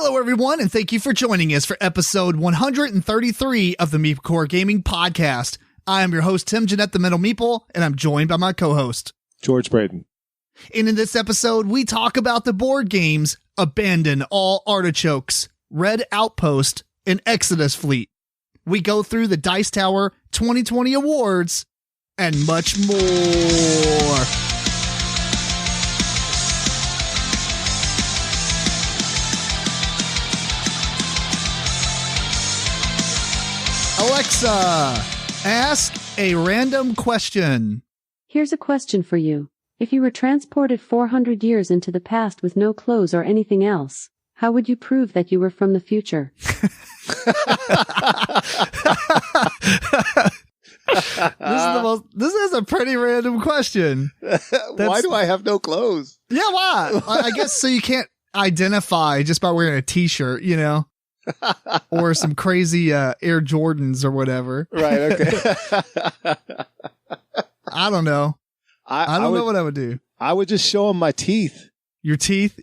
Hello, everyone, and thank you for joining us for episode 133 of the MeepleCore Gaming Podcast. I am your host, Tim Jennette, the Mental Meeple, and I'm joined by my co-host, George Braden. And in this episode, we talk about the board games Abandon, All Artichokes, Red Outpost, and Exodus Fleet. We go through the Dice Tower 2020 awards and much more. Alexa, ask a random question. Here's a question for you. If you were transported 400 years into the past with no clothes or anything else, how would you prove that you were from the future? This is a pretty random question. Why do I have no clothes? Yeah, why? I guess so you can't identify just by wearing a t-shirt, you know? Or some crazy Air Jordans or whatever. Right, okay. I don't know. I don't know what I would do. I would just show them my teeth. Your teeth?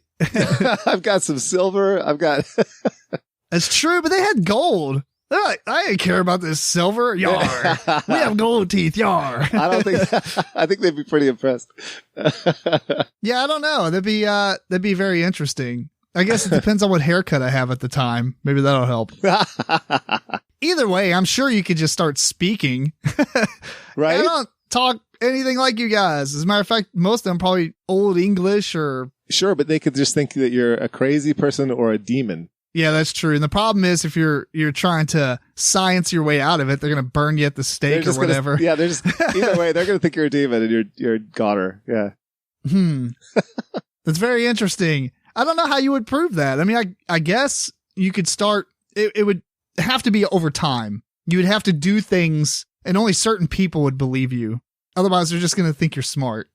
I've got some silver. I've got... That's true, but they had gold. They're like, I didn't care about this silver. Yar. We have gold teeth. Yar. I think they'd be pretty impressed. Yeah, I don't know. That'd be very interesting. I guess it depends on what haircut I have at the time. Maybe that'll help. Either way, I'm sure you could just start speaking. Right? I don't talk anything like you guys. As a matter of fact, most of them probably old English or... Sure, but they could just think that you're a crazy person or a demon. Yeah, that's true. And the problem is if you're trying to science your way out of it, they're going to burn you at the stake or whatever. They're just either way, they're going to think you're a demon and you're a goner. Yeah. That's very interesting. I don't know how you would prove that. I mean, I guess you could start, it would have to be over time. You would have to do things and only certain people would believe you. Otherwise, they're just going to think you're smart.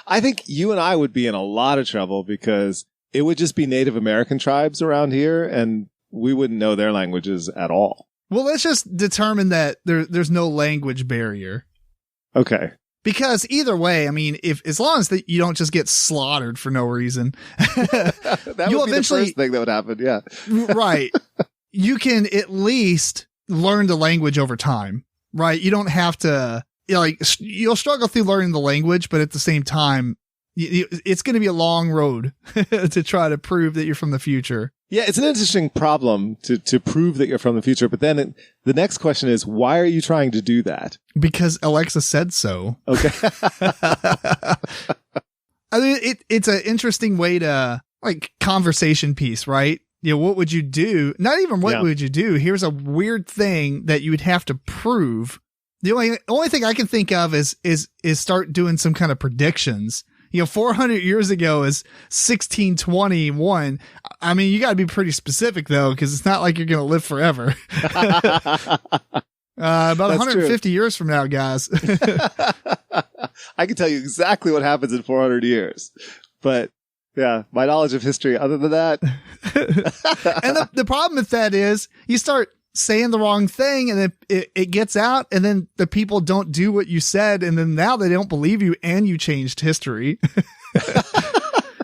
I think you and I would be in a lot of trouble because it would just be Native American tribes around here and we wouldn't know their languages at all. Well, let's just determine that there's no language barrier. Okay. Because either way, I mean, as long as you don't just get slaughtered for no reason, that would be the first thing that would happen. Yeah. Right. You can at least learn the language over time, right? You don't have to, you'll struggle through learning the language, but at the same time, it's going to be a long road to try to prove that you're from the future. Yeah, it's an interesting problem to prove that you're from the future. But then the next question is, why are you trying to do that? Because Alexa said so. Okay. I mean, it's an interesting way to, conversation piece, right? What would you do? Not even what would you do. Here's a weird thing that you would have to prove. The only thing I can think of is start doing some kind of predictions. 400 years ago is 1621. I mean, you got to be pretty specific, though, because it's not like you're going to live forever. About 150 years from now, guys. I can tell you exactly what happens in 400 years. But, yeah, my knowledge of history, other than that. And the problem with that is you start saying the wrong thing and then it gets out and then the people don't do what you said and then now they don't believe you and you changed history.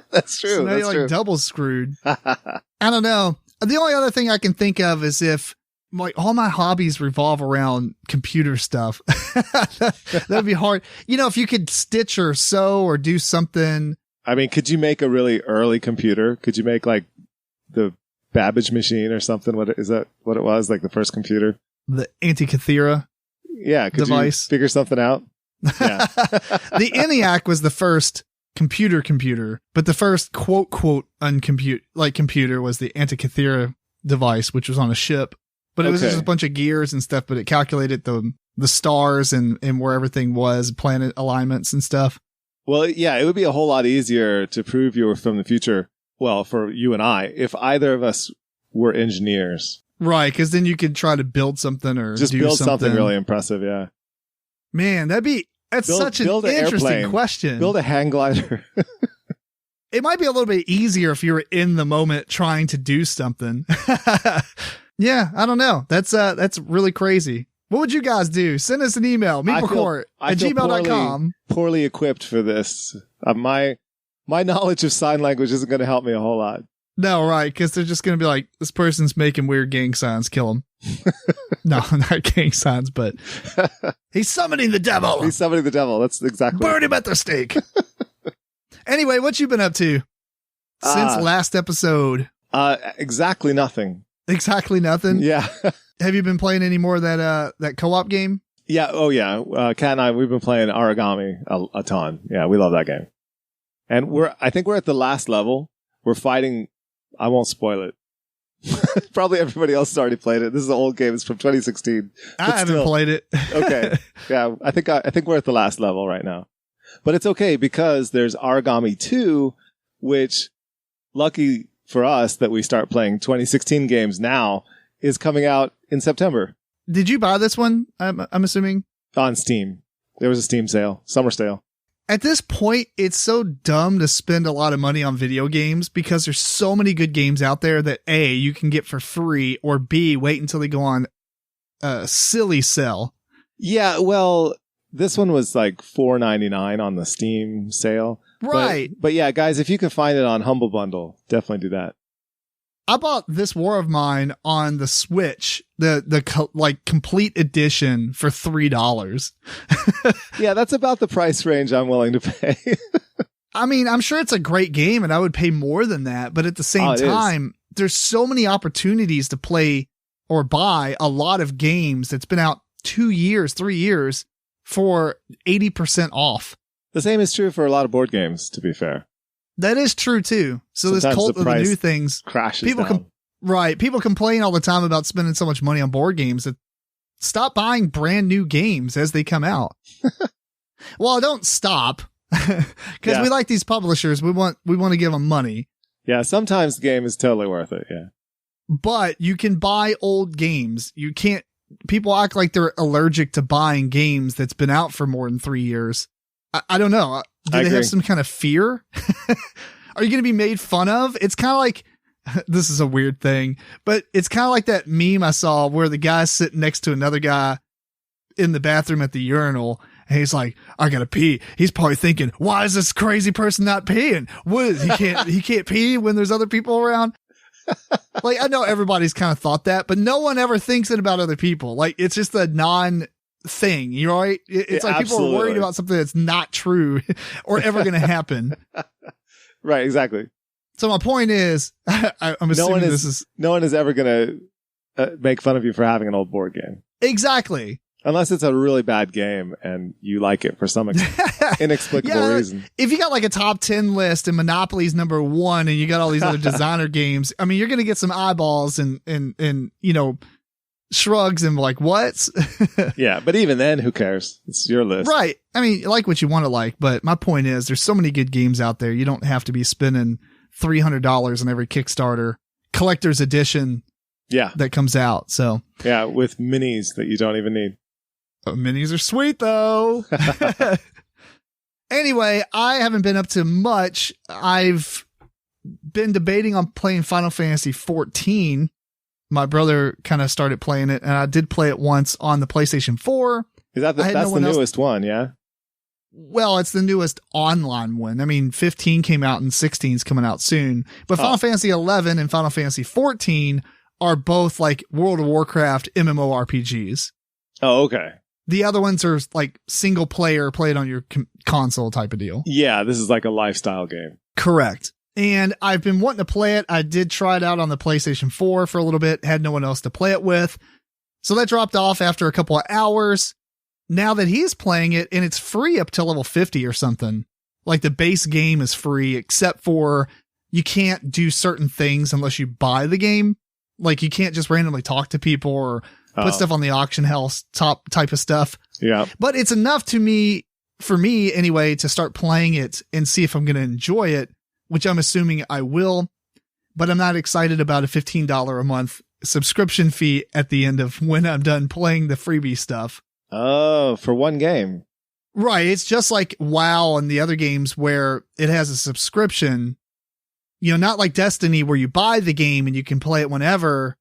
That's true. So now you're double screwed. I don't know. The only other thing I can think of is if all my hobbies revolve around computer stuff. That'd be hard. If you could stitch or sew or do something. I mean, could you make a really early computer? Could you make the Babbage machine or something? Is that what it was? Like the first computer? The Antikythera device. You figure something out? Yeah. The ENIAC was the first computer, but the first quote computer was the Antikythera device, which was on a ship. But it was just a bunch of gears and stuff, but it calculated the stars and where everything was, planet alignments and stuff. Well, yeah, it would be a whole lot easier to prove you were from the future. Well, for you and I, if either of us were engineers. Right, because then you could try to build something or just build something really impressive, yeah. Man, that's such an interesting question. Build a hang glider. It might be a little bit easier if you were in the moment trying to do something. Yeah, I don't know. That's really crazy. What would you guys do? Send us an email, MeepleCore@gmail.com. Poorly equipped for this. My knowledge of sign language isn't going to help me a whole lot. No, right, because they're just going to be like, this person's making weird gang signs, kill him. No, not gang signs, but he's summoning the devil. He's summoning the devil. That's exactly. Burn him at the stake. Anyway, what you been up to since last episode? Exactly nothing. Exactly nothing? Yeah. Have you been playing any more of that co-op game? Yeah. Oh, yeah. Kat and I, we've been playing Origami a ton. Yeah, we love that game. And I think we're at the last level. We're fighting. I won't spoil it. Probably everybody else has already played it. This is an old game. It's from 2016. I haven't played it. Okay. Yeah. I think we're at the last level right now, but it's okay because there's Origami 2, which lucky for us that we start playing 2016 games now is coming out in September. Did you buy this one? I'm assuming on Steam. There was a Steam sale, summer sale. At this point, it's so dumb to spend a lot of money on video games because there's so many good games out there that A, you can get for free, or B, wait until they go on a silly sale. Yeah, well, this one was like $4.99 on the Steam sale. Right. But yeah, guys, if you can find it on Humble Bundle, definitely do that. I bought This War of Mine on the Switch, the complete edition for $3. Yeah, that's about the price range I'm willing to pay. I mean, I'm sure it's a great game and I would pay more than that, but at the same time, there's so many opportunities to play or buy a lot of games that's been out 2 years, 3 years for 80% off. The same is true for a lot of board games, to be fair. That is true too. So sometimes this cult of the new things crashes people down. Right. People complain all the time about spending so much money on board games. That stop buying brand new games as they come out. Well, don't stop because we like these publishers. We want to give them money. Yeah. Sometimes the game is totally worth it. Yeah. But you can buy old games. You can't. People act like they're allergic to buying games that's been out for more than 3 years. I don't know. Do they have some kind of fear? Are you going to be made fun of? It's kind of like, this is a weird thing, but it's kind of like that meme I saw where the guy's sitting next to another guy in the bathroom at the urinal. And he's like, I gotta pee. He's probably thinking, why is this crazy person not peeing? What is, he can't pee when there's other people around. Like, I know everybody's kind of thought that, but no one ever thinks it about other people. Like, it's just a thing, you know, right? It's like people are worried about something that's not true or ever going to happen. Right, exactly. So my point is, I'm assuming no one is ever going to make fun of you for having an old board game. Exactly. Unless it's a really bad game and you like it for some inexplicable reason. If you got like a top 10 list and Monopoly's number 1 and you got all these other designer games, I mean, you're going to get some eyeballs and you know, shrugs and like, what? Yeah, but even then, who cares? It's your list. Right. I mean, like what you want to like, but my point is there's so many good games out there. You don't have to be spending $300 on every Kickstarter collector's edition that comes out. So yeah, with minis that you don't even need. Minis are sweet though. Anyway, I haven't been up to much. I've been debating on playing Final Fantasy 14. My brother kind of started playing it, and I did play it once on the PlayStation 4. Is that that's the newest one? Yeah. Well, it's the newest online one. I mean, 15 came out and 16 is coming out soon. But Final Fantasy 11 and Final Fantasy 14 are both like World of Warcraft MMORPGs. Oh, okay. The other ones are like single player, play it on your console type of deal. Yeah, this is like a lifestyle game. Correct. And I've been wanting to play it. I did try it out on the PlayStation 4 for a little bit, had no one else to play it with. So that dropped off after a couple of hours. Now that he's playing it, and it's free up to level 50 or something. Like the base game is free, except for you can't do certain things unless you buy the game. Like you can't just randomly talk to people or put stuff on the auction house type of stuff. Yeah. But it's enough for me anyway, to start playing it and see if I'm going to enjoy it, which I'm assuming I will. But I'm not excited about a $15 a month subscription fee at the end of when I'm done playing the freebie stuff. Oh, for one game. Right. It's just like WoW and the other games where it has a subscription, you know, not like Destiny where you buy the game and you can play it whenever,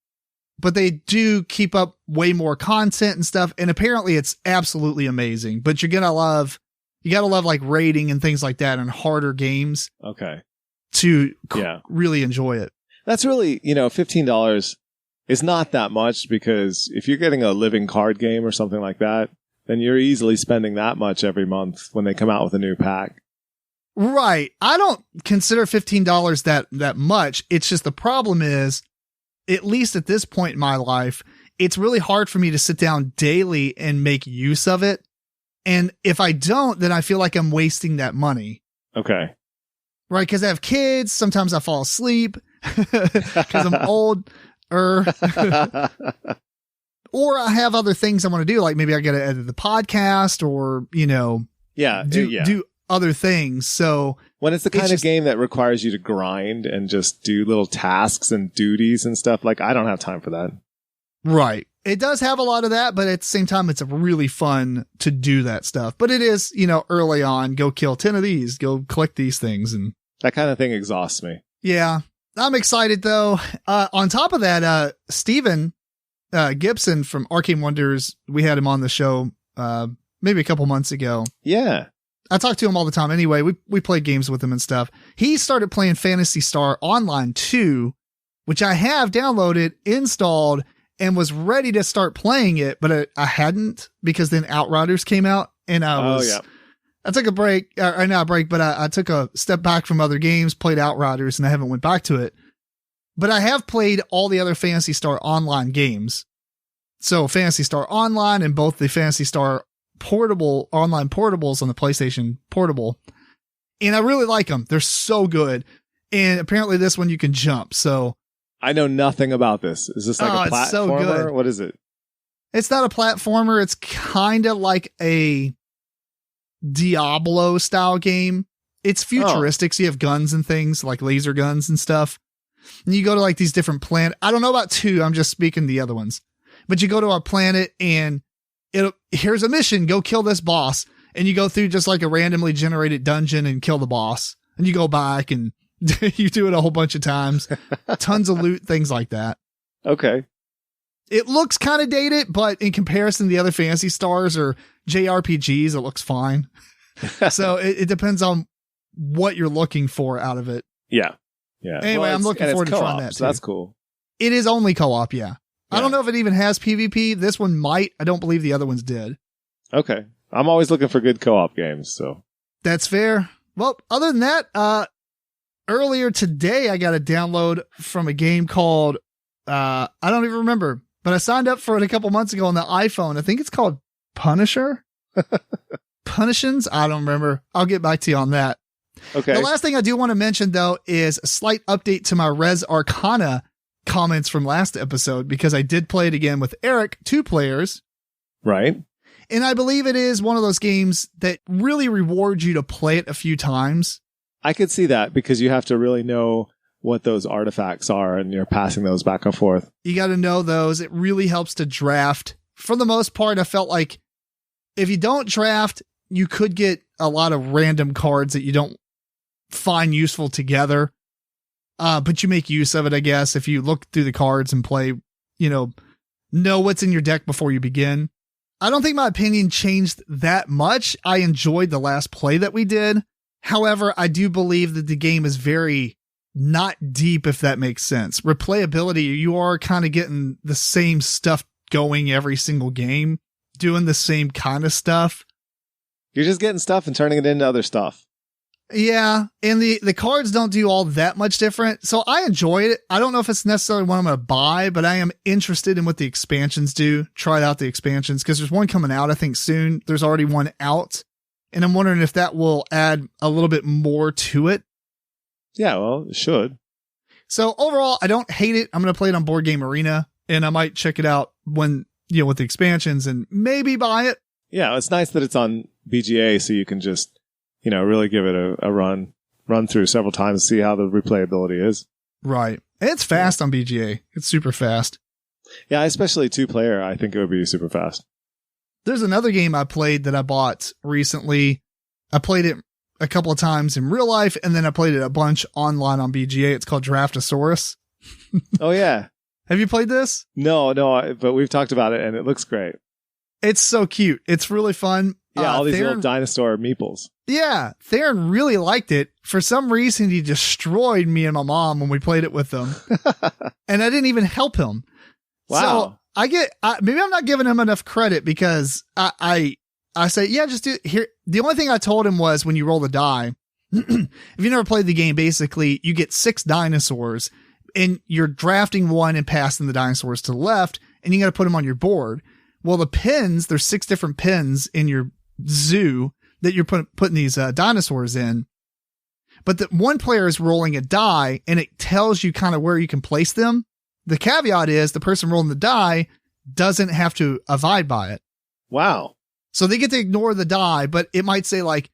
but they do keep up way more content and stuff. And apparently it's absolutely amazing, but you gotta love like rating and things like that and harder games. Okay. To really enjoy it. That's really, $15 is not that much, because if you're getting a living card game or something like that, then you're easily spending that much every month when they come out with a new pack. Right. I don't consider $15 that much. It's just the problem is, at least at this point in my life, it's really hard for me to sit down daily and make use of it. And if I don't, then I feel like I'm wasting that money. Okay. Right. Because I have kids. Sometimes I fall asleep because I'm old. Or I have other things I want to do. Like maybe I got to edit the podcast or, do other things. So when it's the kind of game that requires you to grind and just do little tasks and duties and stuff, like I don't have time for that. Right. It does have a lot of that, but at the same time, it's really fun to do that stuff. But it is, early on, go kill 10 of these, go collect these things. And that kind of thing exhausts me. Yeah. I'm excited though. On top of that, Steven Gibson from Arcane Wonders, we had him on the show, maybe a couple months ago. Yeah. I talk to him all the time anyway. We play games with him and stuff. He started playing Phantasy Star Online 2, which I have downloaded, installed, and was ready to start playing it, but I hadn't, because then Outriders came out and I took a break, or not a break, but I took a step back from other games, played Outriders, and I haven't went back to it. But I have played all the other Phantasy Star Online games. So Phantasy Star Online and both the Phantasy Star portable online portables on the PlayStation Portable. And I really like them. They're so good. And apparently this one you can jump. So I know nothing about this. Is this like a platformer? So good. What is it? It's not a platformer. It's kind of like a Diablo style game. It's futuristic. So you have guns and things like laser guns and stuff. And you go to like these different planets. I don't know about 2. I'm just speaking the other ones. But you go to a planet and here's a mission. Go kill this boss. And you go through just like a randomly generated dungeon and kill the boss. And you go back and you do it a whole bunch of times. Tons of loot, things like that. Okay. It looks kind of dated, but in comparison to the other Phantasy Stars or JRPGs, it looks fine. So it depends on what you're looking for out of it. Yeah. Yeah. Anyway, I'm looking forward to trying that too. So that's cool. It is only co-op. Yeah. I don't know if it even has PvP. This one might. I don't believe the other ones did. Okay. I'm always looking for good co-op games, so. That's fair. Well, other than that, earlier today, I got a download from a game called, I don't even remember, but I signed up for it a couple months ago on the iPhone. I think it's called Punisher. Punishins? I don't remember. I'll get back to you on that. Okay. The last thing I do want to mention, though, is a slight update to my Res Arcana comments from last episode, because I did play it again with Eric, 2 players. Right. And I believe it is one of those games that really rewards you to play it a few times. I could see that, because you have to really know what those artifacts are and you're passing those back and forth. You got to know those. It really helps to draft. For the most part, I felt like if you don't draft, you could get a lot of random cards that you don't find useful together. But you make use of it, I guess, if you look through the cards and play, know what's in your deck before you begin. I don't think my opinion changed that much. I enjoyed the last play that we did. However, I do believe that the game is very not deep, if that makes sense. Replayability, you are kind of getting the same stuff going every single game, doing the same kind of stuff. You're just getting stuff and turning it into other stuff. Yeah, and the cards don't do all that much different, so I enjoyed it. I don't know if it's necessarily one I'm going to buy, but I am interested in what the expansions do. Try out the expansions, because there's one coming out, I think, soon. There's already one out, and I'm wondering if that will add a little bit more to it. Yeah, well, it should. So overall, I don't hate it. I'm going to play it on Board Game Arena, and I might check it out when, with the expansions and maybe buy it. Yeah, it's nice that it's on BGA, so you can just really give it a run through several times to see how the replayability is. Right. It's fast on BGA. It's super fast. Yeah, especially 2-player. I think it would be super fast. There's another game I played that I bought recently. I played it a couple of times in real life, and then I played it a bunch online on BGA. It's called Draftosaurus. Oh, yeah. Have you played this? No, but we've talked about it, and it looks great. It's so cute. It's really fun. Yeah, all these Theron, little dinosaur meeples. Yeah, Theron really liked it. For some reason, he destroyed me and my mom when we played it with them. And I didn't even help him. Wow. So maybe I'm not giving him enough credit because I say, yeah, just do it here. The only thing I told him was when you roll the die, if you never played the game, basically you get 6 dinosaurs and you're drafting one and passing the dinosaurs to the left and you got to put them on your board. Well, the pins, there's 6 different pins in your zoo that you're putting these dinosaurs in. But the one player is rolling a die and it tells you kind of where you can place them. The caveat is the person rolling the die doesn't have to abide by it. Wow. So they get to ignore the die, but it might say like,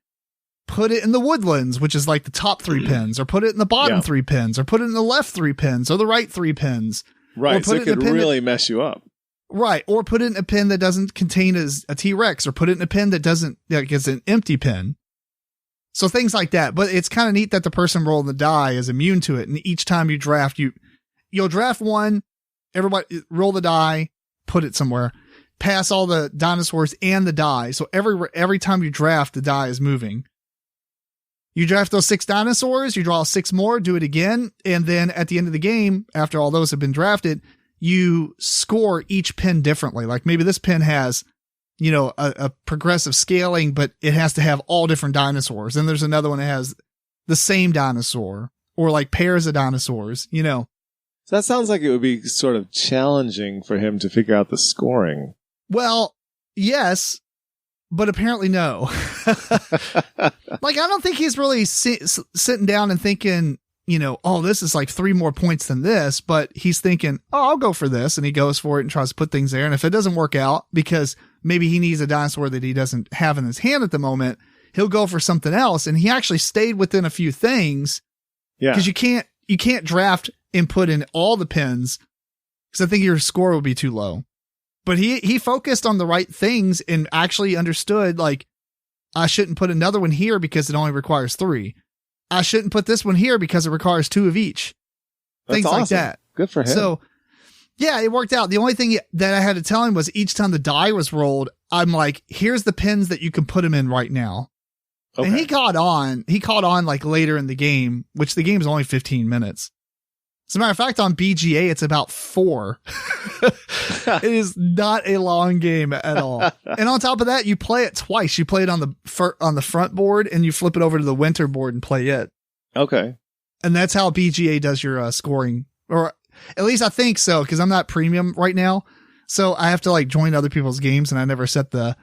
put it in the woodlands, which is like the top 3 pins, or put it in the bottom 3 pins, or put it in the left 3 pins, or the right 3 pins. Right. So it could really mess you up. Right. Or put it in a pin that doesn't contain a T-Rex, or put it in a pin that doesn't, like, it's an empty pin. So things like that. But it's kind of neat that the person rolling the die is immune to it. And each time you draft, you'll draft one, everybody roll the die, put it somewhere, pass all the dinosaurs and the die. So every time you draft, the die is moving. You draft those 6 dinosaurs, you draw 6 more, do it again. And then at the end of the game, after all those have been drafted, you score each pin differently. Like maybe this pin has, a progressive scaling, but it has to have all different dinosaurs. And there's another one that has the same dinosaur or like pairs of dinosaurs, So that sounds like it would be sort of challenging for him to figure out the scoring. Well, yes, but apparently no. Like, I don't think he's really sitting down and thinking, oh, this is like 3 more points than this, but he's thinking, oh, I'll go for this. And he goes for it and tries to put things there. And if it doesn't work out because maybe he needs a dinosaur that he doesn't have in his hand at the moment, he'll go for something else. And he actually stayed within a few things. Yeah. Because you can't draft and put in all the pins because I think your score will be too low. But he focused on the right things and actually understood, like, I shouldn't put another one here because it only requires 3. I shouldn't put this one here because it requires 2 of each. That's things awesome. Like that. Good for him. So, yeah, it worked out. The only thing that I had to tell him was each time the die was rolled, I'm like, here's the pins that you can put them in right now. Okay. And he caught on like later in the game, which the game is only 15 minutes. As a matter of fact, on BGA, it's about 4. It is not a long game at all. And on top of that, you play it twice. You play it on the front board and you flip it over to the winter board and play it. Okay. And that's how BGA does your scoring, or at least I think so, because I'm not premium right now. So I have to like join other people's games and I never set the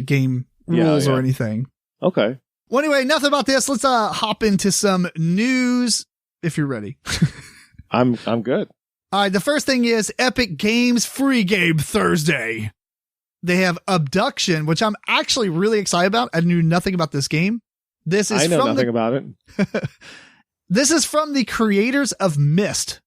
game rules or anything. Okay. Well, anyway, enough about this. Let's hop into some news if you're ready. I'm good. All right. The first thing is Epic Games Free Game Thursday. They have Obduction, which I'm actually really excited about. I knew nothing about this game. I know nothing about it. This is from the creators of Myst.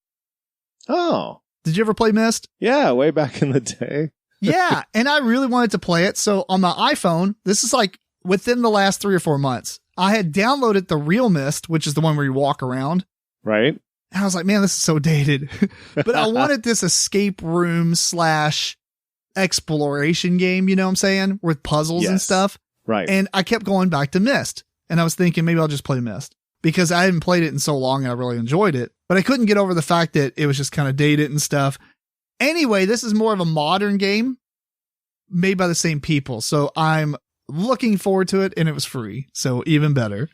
Oh. Did you ever play Myst? Yeah, way back in the day. Yeah, and I really wanted to play it. So on my iPhone, this is like within the last 3 or 4 months, I had downloaded the real Myst, which is the one where you walk around. Right. And I was like, man, this is so dated. But I wanted this escape room / exploration game, you know what I'm saying? With puzzles and stuff. Right. And I kept going back to Myst. And I was thinking maybe I'll just play Myst because I hadn't played it in so long and I really enjoyed it. But I couldn't get over the fact that it was just kind of dated and stuff. Anyway, this is more of a modern game made by the same people. So I'm looking forward to it, and it was free. So even better.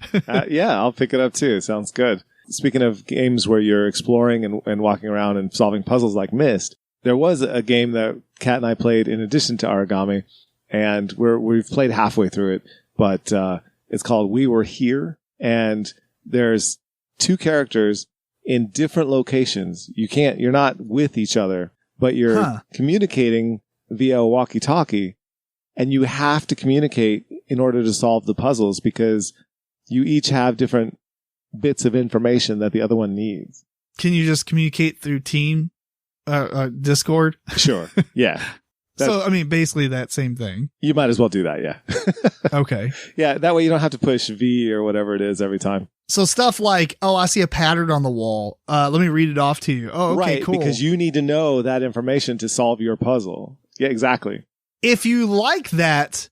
Yeah, I'll pick it up too. Sounds good. Speaking of games where you're exploring and walking around and solving puzzles like Myst, there was a game that Kat and I played in addition to Origami, and we've played halfway through it, but it's called We Were Here, and there's 2 characters in different locations. You're not with each other, but you're communicating via a walkie-talkie, and you have to communicate in order to solve the puzzles because you each have different bits of information that the other one needs. Can you just communicate through Team Discord? Sure. Yeah. So, I mean, basically that same thing. You might as well do that. Yeah. Okay. Yeah. That way you don't have to push V or whatever it is every time. So stuff like, oh, I see a pattern on the wall. Let me read it off to you. Oh, okay, right, cool. Because you need to know that information to solve your puzzle. Yeah, exactly. if you like that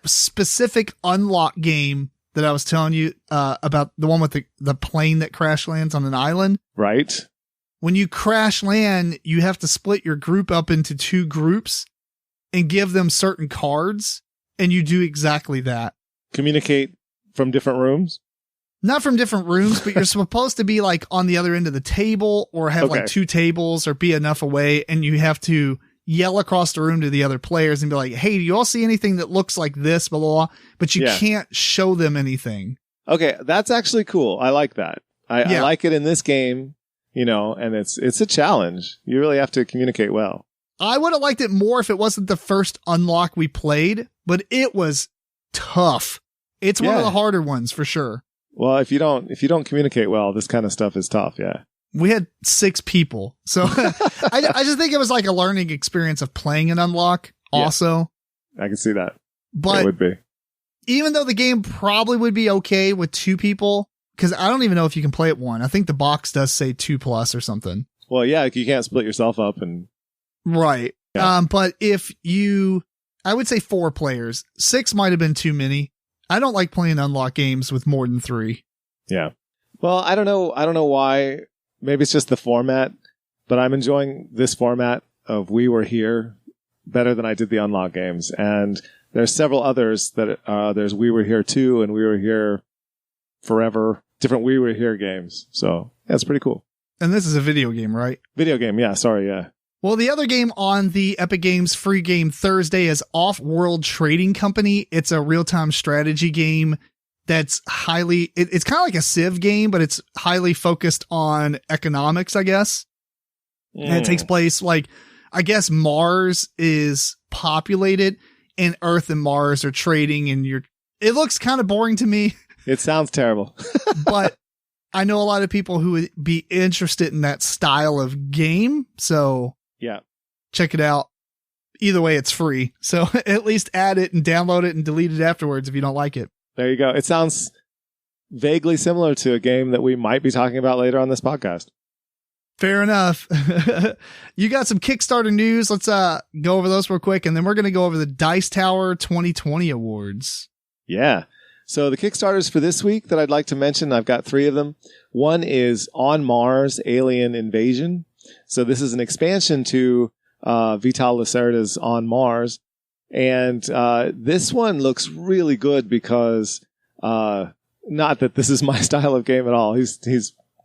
specific unlock game that I was telling you about, the one with the plane that crash lands on an island. Right. When you crash land, you have to split your group up into 2 groups and give them certain cards. And you do exactly that. Communicate from different rooms? Not from different rooms, but you're supposed to be like on the other end of the table or have like 2 tables or be enough away. And you have to yell across the room to the other players and be like, hey, do you all see anything that looks like this, blah, blah, blah? But you can't show them anything. Okay. That's actually cool. I like that. I like it in this game, you know, and it's a challenge. You really have to communicate well. I would have liked it more if it wasn't the first unlock we played, but it was tough. It's one of the harder ones for sure. Well, if you don't communicate well, this kind of stuff is tough. Yeah. We had 6 people. So I just think it was like a learning experience of playing an unlock also. I can see that. But it would be. Even though the game probably would be okay with 2 people, because I don't even know if you can play it 1. I think the box does say 2+ or something. Well, yeah, you can't split yourself up and. Right. Yeah. But I would say 4 players. 6 might have been too many. I don't like playing unlock games with more than 3. Yeah. Well, I don't know why. Maybe it's just the format, but I'm enjoying this format of We Were Here better than I did the unlock games. And there's several others that there's We Were Here 2 and We Were Here Forever, different We Were Here games. So that's pretty cool. And this is a video game, right? Video game. Yeah. Sorry. Yeah. Well, the other game on the Epic Games free game Thursday is Offworld Trading Company. It's a real-time strategy game that's it's kind of like a Civ game, but it's highly focused on economics, I guess. And it takes place I guess Mars is populated and Earth and Mars are trading, and it looks kind of boring to me. It sounds terrible. But I know a lot of people who would be interested in that style of game. So yeah, check it out. Either way, it's free. So at least add it and download it and delete it afterwards if you don't like it. There you go. It sounds vaguely similar to a game that we might be talking about later on this podcast. Fair enough. You got some Kickstarter news. Let's go over those real quick, and then we're going to go over the Dice Tower 2020 awards. Yeah. So the Kickstarters for this week that I'd like to mention, I've got 3 of them. One is On Mars Alien Invasion. So this is an expansion to Vital Lacerda's On Mars. And this one looks really good because not that this is my style of game at all. He's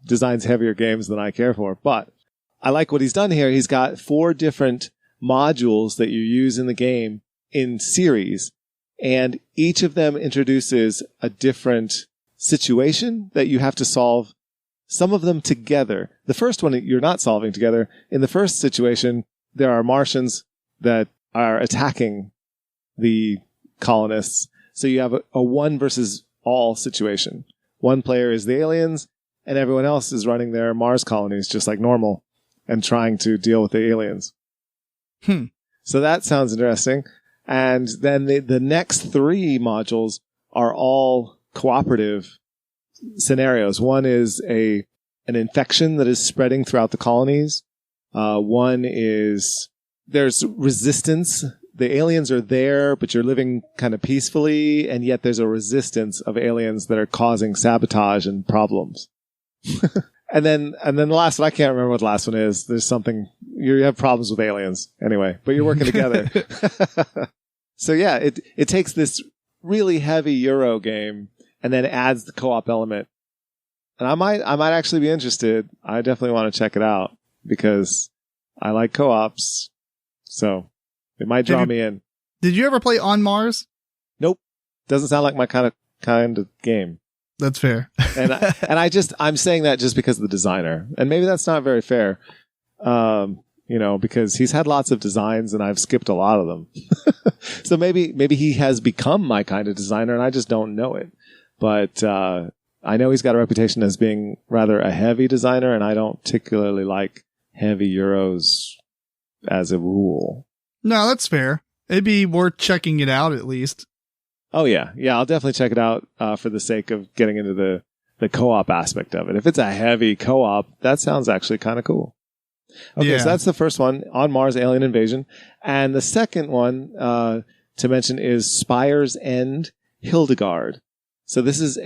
designs heavier games than I care for, but I like what he's done here. He's got 4 different modules that you use in the game in series, and each of them introduces a different situation that you have to solve, some of them together. The first one you're not solving together. In the first situation, there are Martians that are attacking the colonists. So you have a 1 versus all situation. One player is the aliens, and everyone else is running their Mars colonies just like normal and trying to deal with the aliens. So that sounds interesting. And then the next 3 modules are all cooperative scenarios. One is an infection that is spreading throughout the colonies. One is there's resistance. The aliens are there, but you're living kind of peacefully, and yet there's a resistance of aliens that are causing sabotage and problems. And then the last one, I can't remember what the last one is. There's something, you have problems with aliens anyway, but you're working together. So yeah, it takes this really heavy Euro game and then adds the co-op element. And I might actually be interested. I definitely want to check it out because I like co-ops. So it might draw me in. Did you ever play On Mars? Nope. Doesn't sound like my kind of game. That's fair. and I'm saying that just because of the designer. And maybe that's not very fair. Because he's had lots of designs and I've skipped a lot of them. So maybe he has become my kind of designer and I just don't know it. But I know he's got a reputation as being rather a heavy designer, and I don't particularly like heavy Euros as a rule. No, that's fair. It'd be worth checking it out at least. Oh, yeah. Yeah, I'll definitely check it out for the sake of getting into the co-op aspect of it. If it's a heavy co-op, that sounds actually kind of cool. Okay, so that's the first one, On Mars Alien Invasion. And the second one to mention is Spire's End Hildegaard. So this is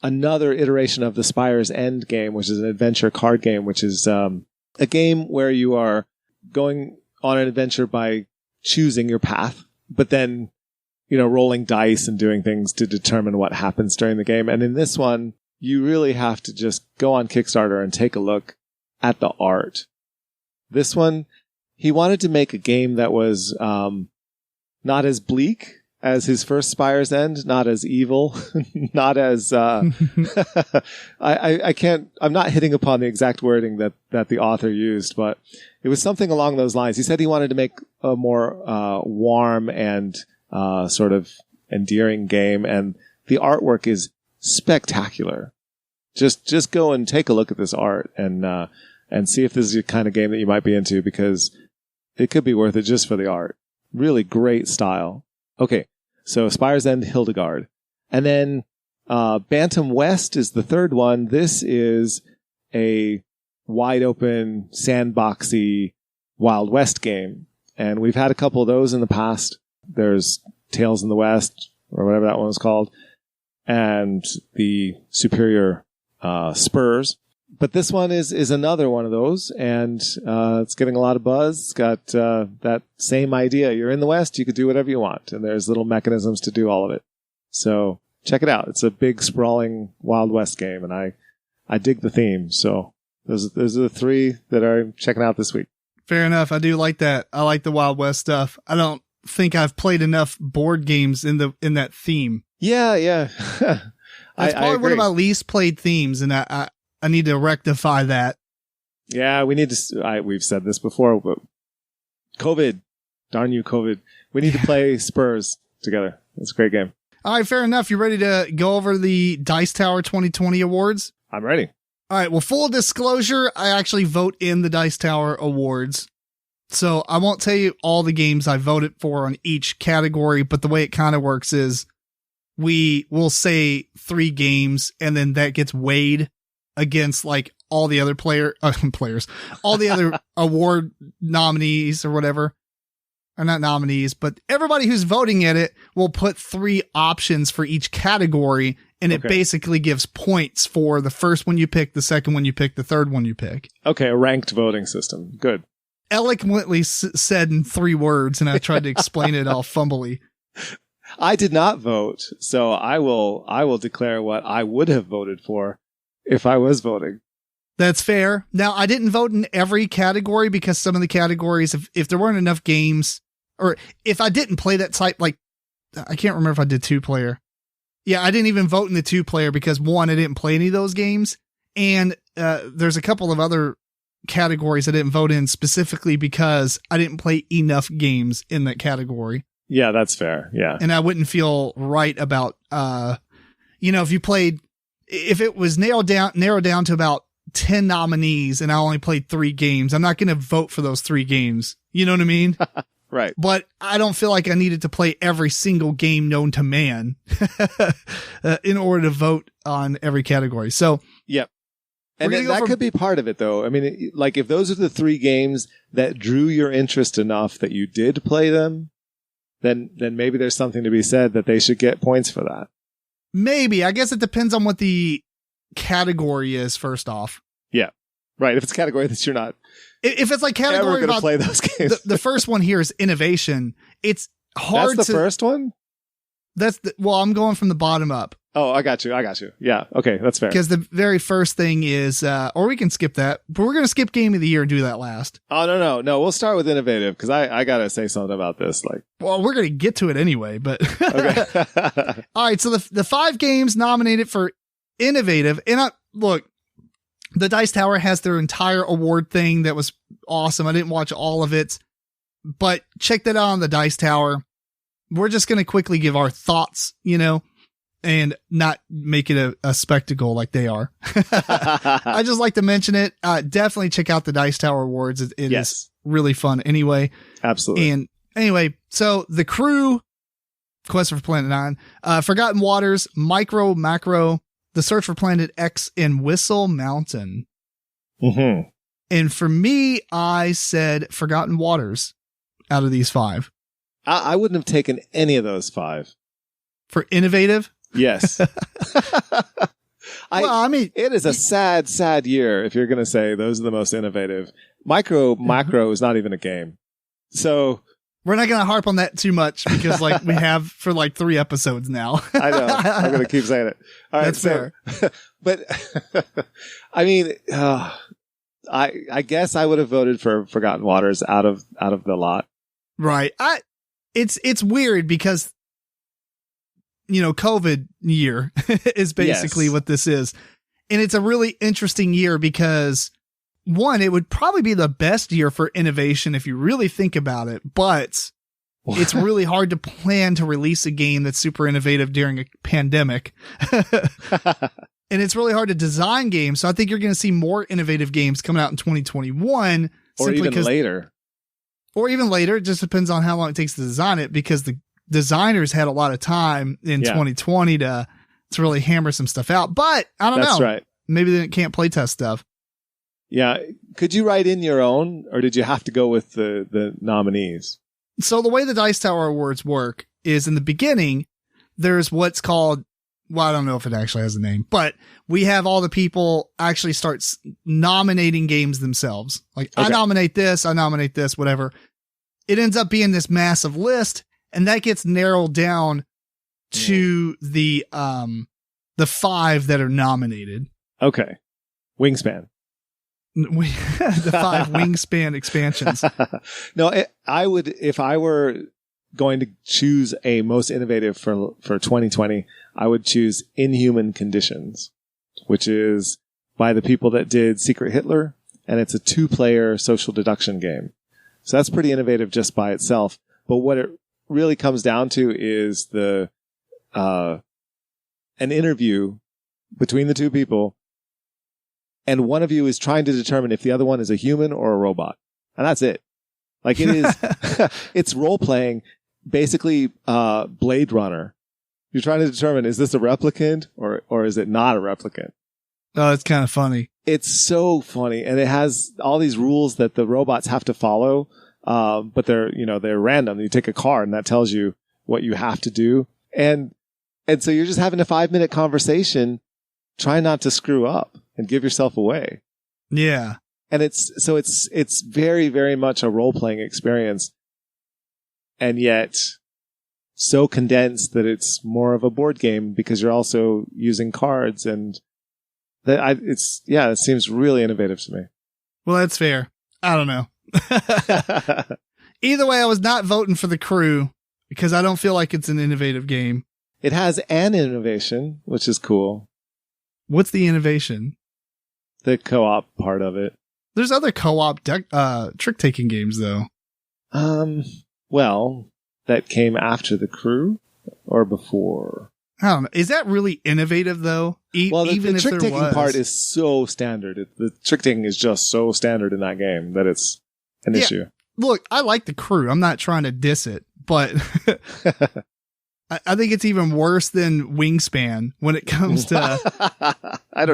another iteration of the Spire's End game, which is an adventure card game, which is a game where you are going on an adventure by choosing your path, but then, rolling dice and doing things to determine what happens during the game. And in this one, you really have to just go on Kickstarter and take a look at the art. This one, he wanted to make a game that was not as bleak as his first Spire's End, not as evil, not as I'm not hitting upon the exact wording that the author used, but it was something along those lines. He said he wanted to make a more warm and sort of endearing game, and the artwork is spectacular. Just go and take a look at this art and see if this is the kind of game that you might be into, because it could be worth it just for the art. Really great style. Okay, so Spire's End Hildegaard. And then Bantam West is the third one. This is a wide open, sandboxy Wild West game. And we've had a couple of those in the past. There's Tales in the West, or whatever that one was called, and the Superior Spurs. But this one is another one of those, and it's getting a lot of buzz. It's got that same idea. You're in the West, you could do whatever you want, and there's little mechanisms to do all of it. So check it out. It's a big, sprawling Wild West game, and I dig the theme. So those are the three that I'm checking out this week. Fair enough. I do like that. I like the Wild West stuff. I don't think I've played enough board games in that theme. Yeah. That's probably one of my least played themes, and I need to rectify that. Yeah, we need to. We've said this before, but COVID, darn you, COVID. We need to play Spurs together. It's a great game. All right, fair enough. You ready to go over the Dice Tower 2020 awards? I'm ready. All right. Well, full disclosure, I actually vote in the Dice Tower awards. So I won't tell you all the games I voted for on each category, but the way it kind of works is we will say 3 games, and then that gets weighed against like all the other players, all the other award nominees or whatever. Or not nominees, but everybody who's voting at it will put 3 options for each category, and it basically gives points for the first one you pick, the second one you pick, the third one you pick. Okay, a ranked voting system. Good. Eloquently said in 3 words, and I tried to explain it all fumbly. I did not vote, so I will declare what I would have voted for if I was voting. That's fair. Now, I didn't vote in every category because some of the categories, if there weren't enough games, or if I didn't play that type, like, I can't remember if I did 2-player. Yeah, I didn't even vote in the 2-player because, one, I didn't play any of those games. And there's a couple of other categories I didn't vote in specifically because I didn't play enough games in that category. Yeah, that's fair. Yeah. And I wouldn't feel right about, if it was narrowed down to about 10 nominees and I only played 3 games, I'm not going to vote for those 3 games. You know what I mean? Right. But I don't feel like I needed to play every single game known to man in order to vote on every category. So, yep. And that could be part of it, though. I mean, like, if those are the 3 games that drew your interest enough that you did play them, then maybe there's something to be said that they should get points for that. Maybe. I guess it depends on what the category is, first off. Yeah. Right. If it's a category that you're not. If it's like category about play those games. The first one here is innovation. It's hard. That's the first one? I'm going from the bottom up. Oh, I got you. Yeah. Okay. That's fair. Because the very first thing is, or we can skip that, but we're going to skip Game of the Year and do that last. Oh, no. We'll start with innovative because I got to say something about this. Well, we're going to get to it anyway, but. Okay. All right. So the 5 games nominated for innovative, and look, the Dice Tower has their entire award thing that was awesome. I didn't watch all of it, but check that out on the Dice Tower. We're just going to quickly give our thoughts, and not make it a spectacle like they are. I just like to mention it. Definitely check out the Dice Tower Awards. It is really fun anyway. Absolutely. And anyway, so The Crew, Quest for Planet 9, Forgotten Waters, Micro, Macro, The Search for Planet X, and Whistle Mountain. Mm-hmm. And for me, I said Forgotten Waters out of these 5. I wouldn't have taken any of those 5. For innovative? Yes. I mean, it is a sad, sad year if you're going to say those are the most innovative. Macro is not even a game. So we're not going to harp on that too much because like we have for like 3 episodes now. I know. I'm going to keep saying it. All right. That's fair. But I mean, I guess I would have voted for Forgotten Waters out of the lot. Right. It's weird because, you know, COVID year is basically what this is. And it's a really interesting year because, one, it would probably be the best year for innovation if you really think about it, but it's really hard to plan to release a game that's super innovative during a pandemic. And it's really hard to design games. So I think you're going to see more innovative games coming out in 2021. Or even later. Or even later. It just depends on how long it takes to design it because the designers had a lot of time in 2020 to really hammer some stuff out. But I don't know. That's right. Maybe they can't playtest stuff. Yeah. Could you write in your own or did you have to go with the nominees? So the way the Dice Tower Awards work is in the beginning, there's what's called, well, I don't know if it actually has a name, but we have all the people actually start nominating games themselves. Like, okay. I nominate this, whatever. It ends up being this massive list, and that gets narrowed down to the 5 that are nominated. Okay. Wingspan. The 5 Wingspan expansions. No, I would, if I were going to choose a most innovative for 2020, I would choose Inhuman Conditions, which is by the people that did Secret Hitler, and it's a 2-player social deduction game. So that's pretty innovative just by itself. But what it really comes down to is an interview between the 2 people, and one of you is trying to determine if the other one is a human or a robot. And that's it. Like it is, it's role-playing, basically Blade Runner. You're trying to determine, is this a replicant or is it not a replicant? Oh, it's kind of funny. It's so funny. And it has all these rules that the robots have to follow. But they're random. You take a card and that tells you what you have to do. And so you're just having a 5-minute conversation, trying not to screw up and give yourself away. Yeah. And it's very, very much a role-playing experience. And yet so condensed that it's more of a board game because you're also using cards and it seems really innovative to me. Well, that's fair. I don't know. Either way, I was not voting for The Crew because I don't feel like it's an innovative game. It has an innovation, which is cool. What's the innovation? The co-op part of it. There's other co-op trick-taking games, though. Well, that came after The Crew or before? I don't know. Is that really innovative, though? Well, the trick-taking part is so standard. The trick-taking is just so standard in that game that it's an issue. Look, I like The Crew. I'm not trying to diss it, but I think it's even worse than Wingspan when it comes to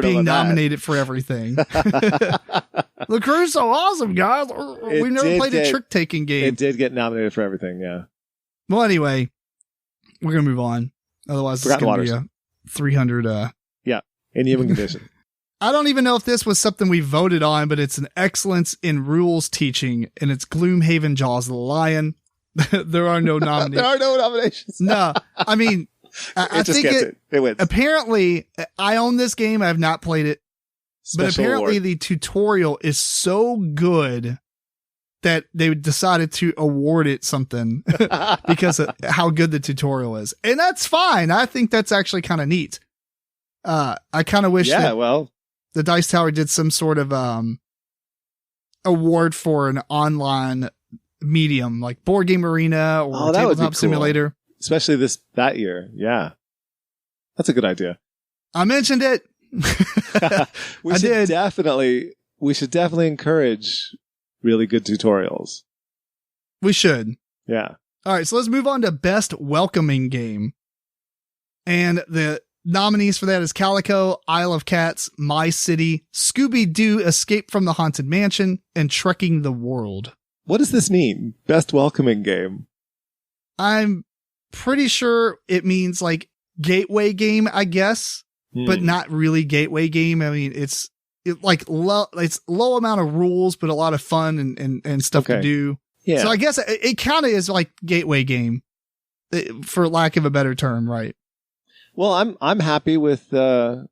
being nominated for everything. The Crew's so awesome, guys. We've never played a trick-taking game. It did get nominated for everything, yeah. Well, anyway, we're going to move on. Otherwise, it's going to be a 300. Inhuman Condition. I don't even know if this was something we voted on, but it's an excellence in rules teaching, and it's Gloomhaven Jaws of the Lion. There are no nominations. There are no nominations. No, I mean, I think it wins. Apparently, I own this game. I have not played it, but apparently the tutorial is so good that they decided to award it something because of how good the tutorial is. And that's fine. I think that's actually kind of neat. I kind of wish that the Dice Tower did some sort of award for an online medium like Board Game Arena or Tabletop Simulator. Especially that year. Yeah. That's a good idea. I mentioned it. We should definitely encourage really good tutorials. We should. Yeah. All right. So let's move on to best welcoming game. And the nominees for that is Calico, Isle of Cats, My City, Scooby-Doo, Escape from the Haunted Mansion, and Trekking the World. What does this mean? Best welcoming game? I'm pretty sure it means like gateway game, I guess, but not really gateway game. I mean, it's low amount of rules, but a lot of fun and stuff to do. Yeah. So I guess it kind of is like gateway game, for lack of a better term, right? Well, I'm happy with the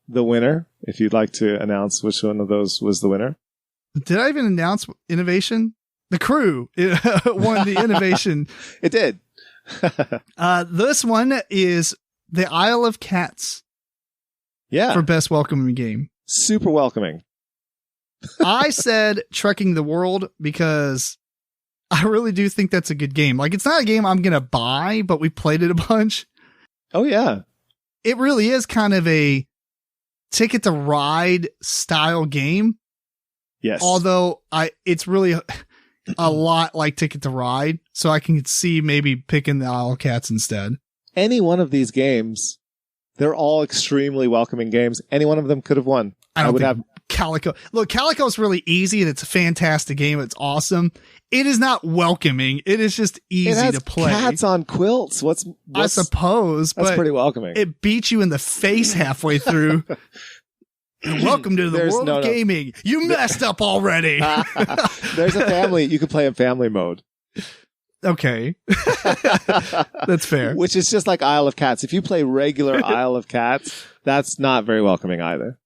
winner. If you'd like to announce which one of those was the winner. Did I even announce innovation? The crew won the innovation. It did. This one is the Isle of Cats. Yeah. For best welcoming game. Super welcoming. I said Trekking the World because I really do think that's a good game. Like, it's not a game I'm going to buy, but we played it a bunch. Oh, yeah. It really is kind of a Ticket to Ride style game. Yes. Although it's really a lot like Ticket to Ride, so I can see maybe picking the Isle of Cats instead. Any one of these games, they're all extremely welcoming games. Any one of them could have won. I would have Calico. Look, Calico is really easy and it's a fantastic game. It's awesome. It is not welcoming. It is just easy to play. Cats on quilts. What's I suppose, that's but pretty welcoming. It beats you in the face halfway through. Welcome to the world of gaming. You messed up already. There's a family. You can play in family mode. Okay. That's fair. Which is just like Isle of Cats. If you play regular Isle of Cats, that's not very welcoming either.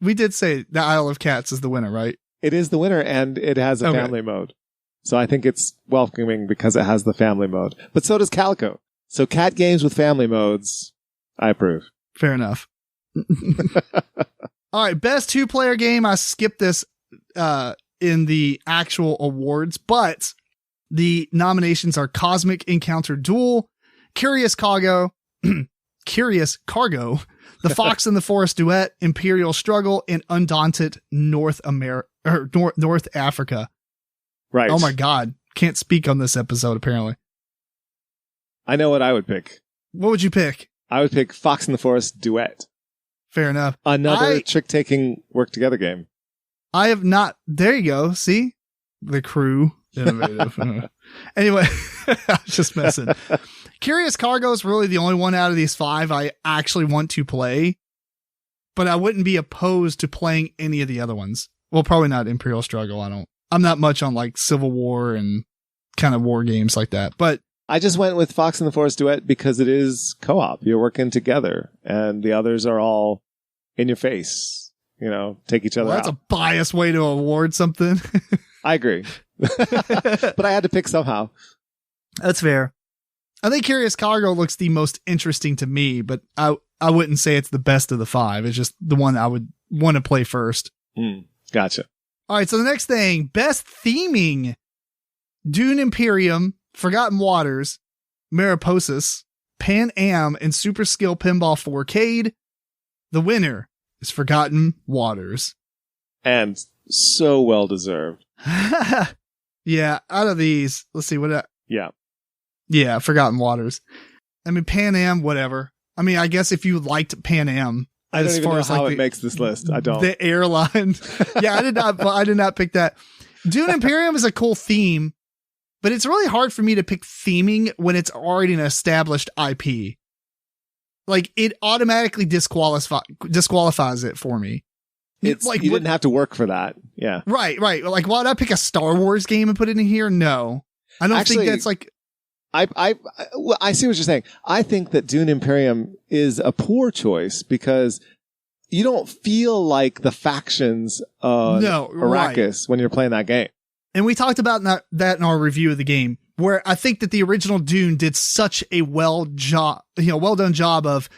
We did say the Isle of Cats is the winner, right? It is the winner, and it has a family mode. So I think it's welcoming because it has the family mode. But so does Calico. So cat games with family modes, I approve. Fair enough. All right, best 2-player game. I skipped this in the actual awards, but the nominations are Cosmic Encounter Duel, Curious Cargo, The Fox and the Forest Duet, Imperial Struggle, and Undaunted North Africa. Right. Oh my God. Can't speak on this episode, apparently. I know what I would pick. What would you pick? I would pick Fox and the Forest Duet. Fair enough. Another trick-taking work-together game. I have not. There you go. See? The crew. Innovative. Anyway, I was just messing. Curious Cargo is really the only one out of these 5 I actually want to play, but I wouldn't be opposed to playing any of the other ones. Well, probably not Imperial Struggle. I'm not much on like Civil War and kind of war games like that, but I just went with Fox and the Forest Duet because it is co-op. You're working together and the others are all in your face, take each other out. That's a biased way to award something. I agree. But I had to pick somehow. That's fair. I think Curious Cargo looks the most interesting to me, but I wouldn't say it's the best of the 5. It's just the one I would want to play first. Gotcha. All right, so the next thing, best theming. Dune Imperium, Forgotten Waters, Mariposas, Pan Am, and Super Skill Pinball 4Cade. The winner is Forgotten Waters. And so well deserved. Yeah, out of these, let's see what. Yeah, Forgotten Waters. I mean, Pan Am, whatever. I mean, I guess if you liked Pan Am, I don't even know how it makes this list. I don't. The airline. Yeah, I did not pick that. Dune Imperium is a cool theme, but it's really hard for me to pick theming when it's already an established IP. Like, it automatically disqualifies it for me. It's like you didn't have to work for that. Yeah. Right. Like, why would I pick a Star Wars game and put it in here? No. I don't think that's like... I see what you're saying. I think that Dune Imperium is a poor choice because you don't feel like the factions of Arrakis when you're playing that game. And we talked about that in our review of the game, where I think that the original Dune did such a well done job of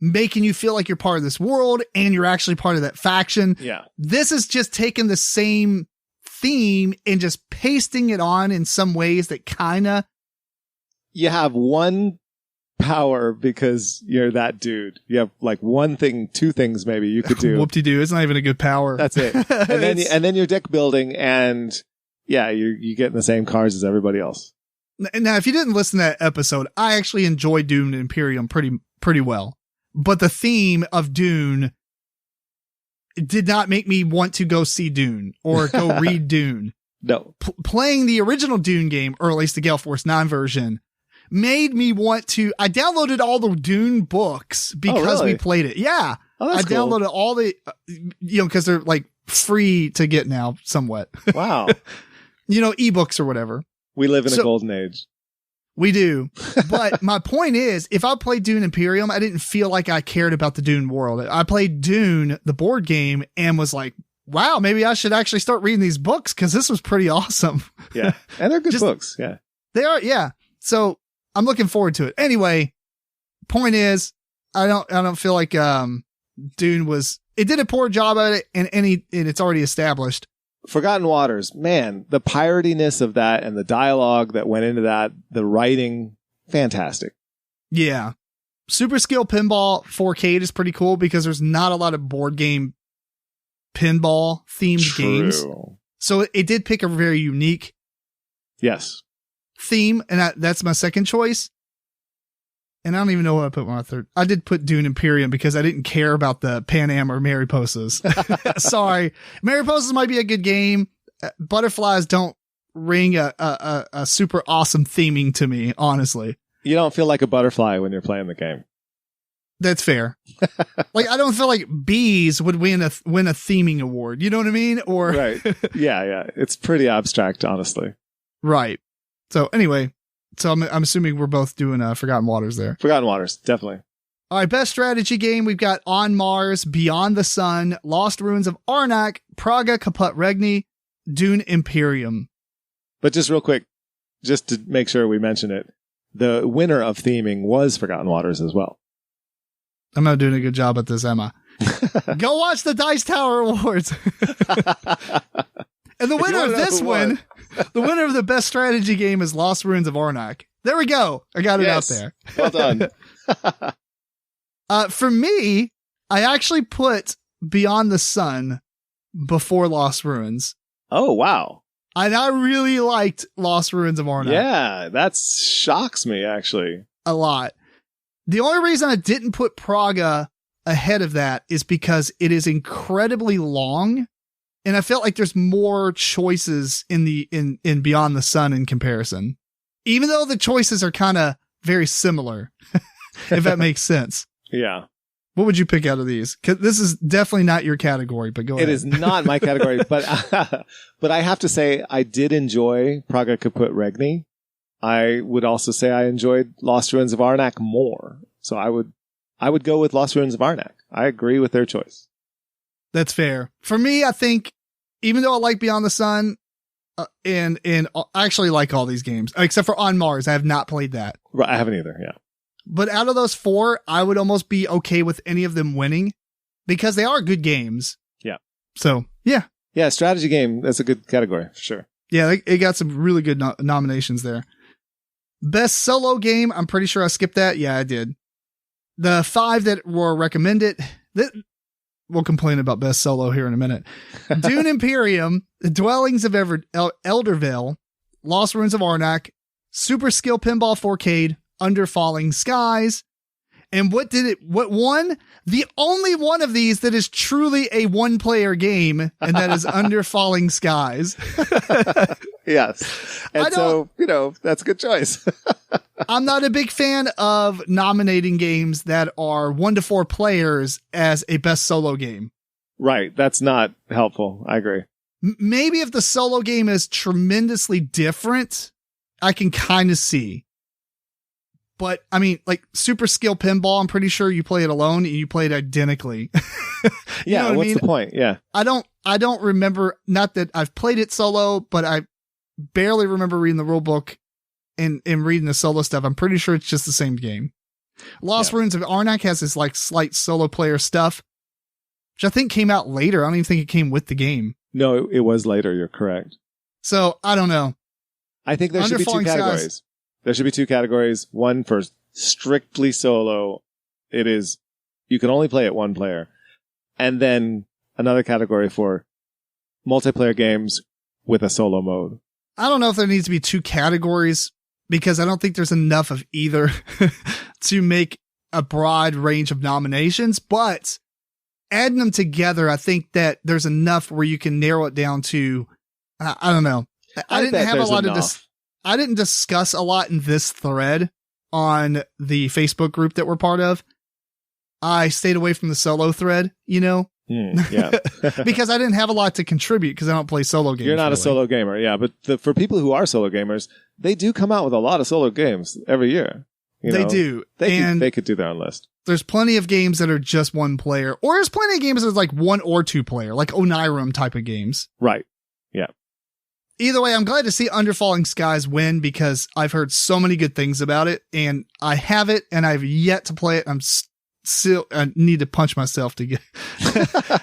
making you feel like you're part of this world and you're actually part of that faction. Yeah. This is just taking the same theme and just pasting it on in some ways that kind of... You have one power because you're that dude. You have like one thing, 2 things maybe you could do. Whoop-de-doo. It's not even a good power. That's it. And then you're deck building and yeah, you get in the same cars as everybody else. Now, if you didn't listen to that episode, I actually enjoyed Dune Imperium pretty well. But the theme of Dune did not make me want to go see Dune or go read Dune. No. Playing the original Dune game, or at least the Gale Force 9 version, made me want to. I downloaded all the Dune books because we played it. Yeah. Oh, that's cool. Downloaded all the, because they're like free to get now somewhat. Wow. Ebooks or whatever. We live in a golden age. We do. But my point is, if I played Dune Imperium, I didn't feel like I cared about the Dune world. I played Dune, the board game, and was like, wow, maybe I should actually start reading these books because this was pretty awesome. Yeah. And they're good books. Yeah. They are. Yeah. So I'm looking forward to it. Anyway, point is, I don't feel like, Dune it did a poor job at it and it's already established. Forgotten Waters, man, the piratiness of that and the dialogue that went into that, the writing, fantastic. Yeah. Super Skill Pinball 4K is pretty cool because there's not a lot of board game pinball themed games. So it did pick a very unique theme, and that's my second choice. And I don't even know what I put my third. I did put Dune Imperium because I didn't care about the Pan Am or Mariposas. Sorry. Mariposas might be a good game. Butterflies don't ring a super awesome theming to me, honestly. You don't feel like a butterfly when you're playing the game. That's fair. Like, I don't feel like bees would win a theming award. You know what I mean? Or right. Yeah. It's pretty abstract, honestly. Right. So anyway. So I'm assuming we're both doing Forgotten Waters there. Forgotten Waters, definitely. All right, best strategy game. We've got On Mars, Beyond the Sun, Lost Ruins of Arnak, Praga Caput Regni, Dune Imperium. But just real quick, just to make sure we mention it, the winner of theming was Forgotten Waters as well. I'm not doing a good job at this, am I? Go watch the Dice Tower Awards. And the winner of this one, the winner of the best strategy game is Lost Ruins of Arnak. There we go. I got it out there. Well done. For me, I actually put Beyond the Sun before Lost Ruins. Oh, wow. And I really liked Lost Ruins of Arnak. Yeah, that shocks me, actually. A lot. The only reason I didn't put Praga ahead of that is because it is incredibly long. And I felt like there's more choices in Beyond the Sun in comparison, even though the choices are kind of very similar, if that makes sense. Yeah. What would you pick out of these? 'Cause this is definitely not your category, but go ahead. It is not my category, but I have to say I did enjoy Praga Caput Regni. I would also say I enjoyed Lost Ruins of Arnak more. So I would go with Lost Ruins of Arnak. I agree with their choice. That's fair. For me, I think, even though I like Beyond the Sun, and I actually like all these games, except for On Mars. I have not played that. Right, I haven't either, yeah. But out of those four, I would almost be okay with any of them winning because they are good games. Yeah. So, yeah. Yeah, strategy game, that's a good category, for sure. Yeah, it got some really good nominations there. Best solo game, I'm pretty sure I skipped that. Yeah, I did. The 5 that were recommended... We'll complain about best solo here in a minute. Dune Imperium, The Dwellings of Eldervale, Lost Ruins of Arnak, Super Skill Pinball 4K, Under Falling Skies. And what won? The only one of these that is truly a one-player game, and that is Under Falling Skies. Yes. And so, that's a good choice. I'm not a big fan of nominating games that are 1 to 4 players as a best solo game. Right. That's not helpful. I agree. Maybe if the solo game is tremendously different, I can kind of see. But I mean, like Super Skill Pinball, I'm pretty sure you play it alone and you play it identically. Yeah. What's the point? Yeah. I don't remember, not that I've played it solo, but I barely remember reading the rule book and reading the solo stuff. I'm pretty sure it's just the same game. Lost Ruins of Arnak has this like slight solo player stuff, which I think came out later. I don't even think it came with the game. No, it was later. You're correct. So I don't know. I think there should be 2 categories. There should be 2 categories. One for strictly solo. It is, you can only play it 1 player. And then another category for multiplayer games with a solo mode. I don't know if there needs to be 2 categories because I don't think there's enough of either to make a broad range of nominations, but adding them together, I think that there's enough where you can narrow it down to, I don't know. I didn't have a lot of I didn't discuss a lot in this thread on the Facebook group that we're part of. I stayed away from the solo thread, yeah. because I didn't have a lot to contribute because I don't play solo games. You're not a solo gamer, yeah. But for people who are solo gamers, they do come out with a lot of solo games every year. They do. They could do their own list. There's plenty of games that are just one player, or there's plenty of games that's like one or two player, like Onirum type of games. Right. Yeah. Either way, I'm glad to see Under Falling Skies win because I've heard so many good things about it, and I have it, and I've yet to play it. I need to punch myself to get,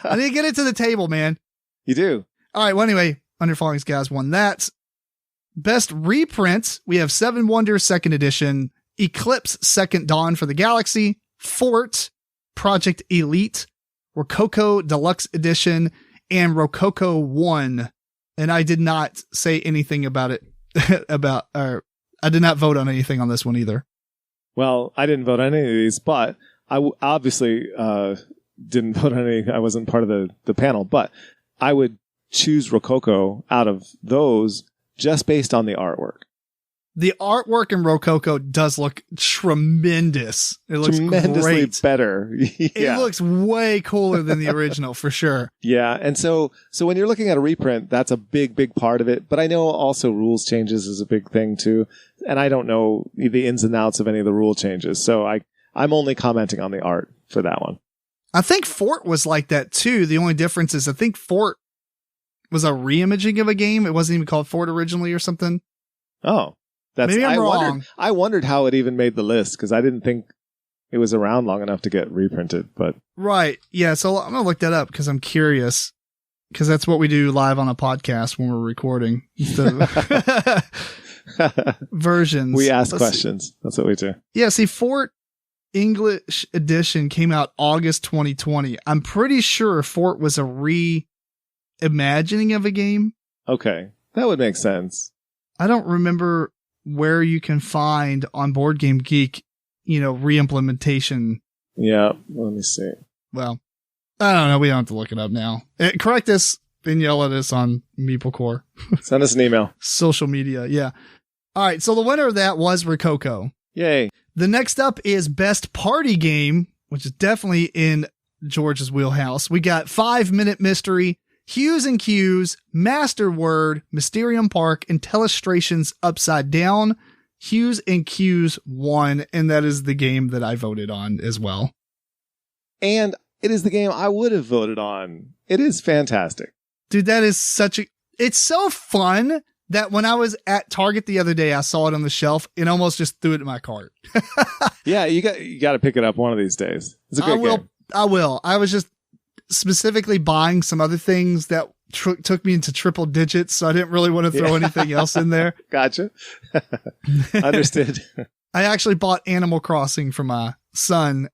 I need to get it to the table, man. You do. All right. Well, anyway, Under Falling Skies won that. Best reprint. We have Seven Wonders 2nd edition, Eclipse Second Dawn for the Galaxy, Fort, Project Elite, Rococo Deluxe Edition, and Rococo 1. And I did not say anything about it, I did not vote on anything on this one either. Well, I didn't vote on any of these, but I obviously didn't vote on any. I wasn't part of the panel, but I would choose Rococo out of those just based on the artwork. The artwork in Rococo does look tremendous. It looks tremendously great. Better. Yeah. It looks way cooler than the original for sure. Yeah. And so when you're looking at a reprint, that's a big part of it. But I know also rules changes is a big thing too. And I don't know the ins and outs of any of the rule changes. So I'm only commenting on the art for that one. I think Fort was like that too. The only difference is I think Fort was a reimaging of a game. It wasn't even called Fort originally or something. Oh. Maybe I'm wrong. I wondered how it even made the list because I didn't think it was around long enough to get reprinted. But right, yeah. So I'm gonna look that up because I'm curious. Because that's what we do live on a podcast when we're recording versions. We ask questions. That's what we do. Yeah. See, Fort English edition came out August 2020. I'm pretty sure Fort was a reimagining of a game. Okay, that would make sense. I don't remember where you can find on Board Game Geek, reimplementation. Yeah, let me see. Well, I don't know. We don't have to look it up now. Correct us and yell at us on MeepleCore. Send us an email. Social media, yeah. All right, so the winner of that was Rococo. Yay. The next up is Best Party Game, which is definitely in George's wheelhouse. We got 5 Minute Mystery, Hues and Cues, Master Word, Mysterium Park, and Telestrations Upside Down. Hues and Cues won, and that is the game that I voted on as well. And it is the game I would have voted on. It is fantastic. Dude, that is it's so fun that when I was at Target the other day, I saw it on the shelf and almost just threw it in my cart. Yeah, you got to pick it up one of these days. It's a great game. I will. I was just specifically buying some other things that took me into triple digits, so I didn't really want to throw anything else in there. Gotcha. Understood. I actually bought Animal Crossing for my son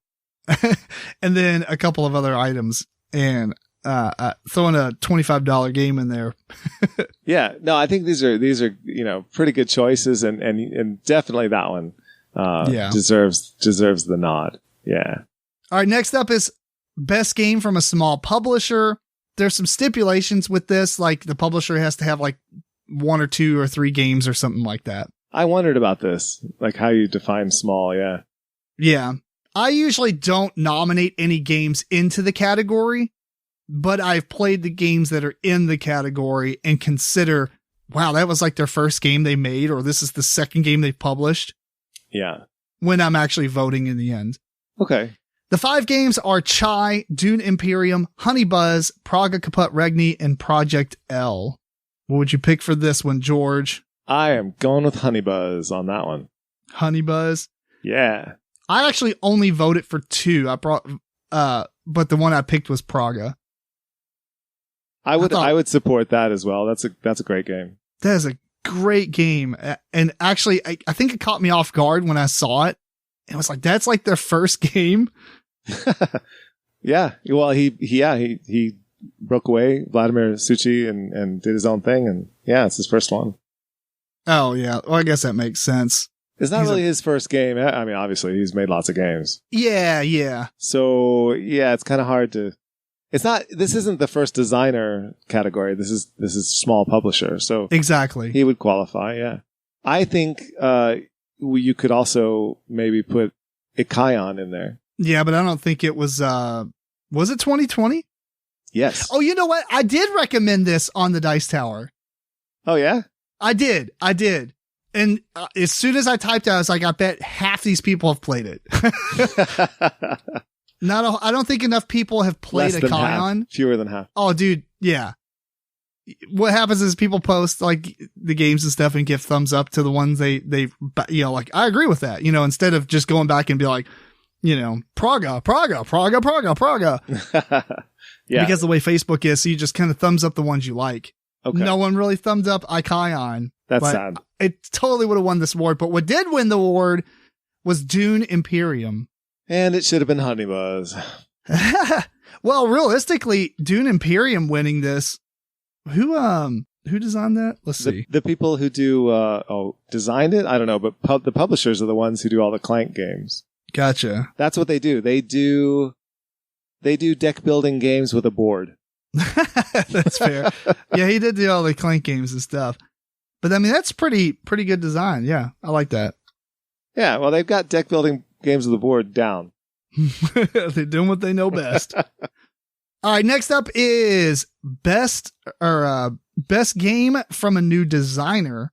and then a couple of other items and throwing a $25 game in there. Yeah, no, I think these are pretty good choices and definitely that one deserves the nod. Yeah. All right, next up is Best Game from a Small Publisher. There's some stipulations with this, like the publisher has to have like 1 or 2 or 3 games or something like that. I wondered about this, like how you define small, yeah. Yeah. I usually don't nominate any games into the category, but I've played the games that are in the category and consider, wow, that was like their first game they made, or this is the second game they published. Yeah. When I'm actually voting in the end. Okay. The 5 games are Chai, Dune Imperium, Honey Buzz, Praga Caput Regni, and Project L. What would you pick for this one, George? I am going with Honey Buzz on that one. Honey Buzz? Yeah. I actually only voted for 2. But the one I picked was Praga. I would support that as well. That's a great game. That is a great game. And actually, I think it caught me off guard when I saw it. It was like, that's like their first game. Yeah. Well, he broke away, Vladimir Suchi, and did his own thing. And yeah, it's his first one. Oh, yeah. Well, I guess that makes sense. It's not really his first game. I mean, obviously, he's made lots of games. Yeah. So, yeah, it's kind of hard to... This isn't the first designer category. This is small publisher. So exactly. He would qualify, yeah. I think you could also maybe put Ikayon in there. Yeah, but I don't think it was it 2020? Yes. Oh, you know what? I did recommend this on the Dice Tower. Oh, yeah? I did. And as soon as I typed out, I was like, I bet half these people have played it. I don't think enough people have played Ikayon. Fewer than half. Oh, dude. Yeah. What happens is people post like the games and stuff and give thumbs up to the ones they, like, I agree with that, instead of just going back and be like, Praga. Yeah. Because the way Facebook is, so you just kind of thumbs up the ones you like. Okay. No one really thumbs up Ikayon. That's sad. It totally would have won this award, but what did win the award was Dune Imperium. And it should have been Honeybuzz. Well, realistically, Dune Imperium winning this. Who designed that? Let's see. The people who do designed it? I don't know, but the publishers are the ones who do all the Clank games. Gotcha. That's what they do. They do deck building games with a board. That's fair. Yeah, he did do all the Clank games and stuff. But I mean, that's pretty good design. Yeah, I like that. Yeah, well, they've got deck building games with a board down. They're doing what they know best. All right, next up is best game from a new designer,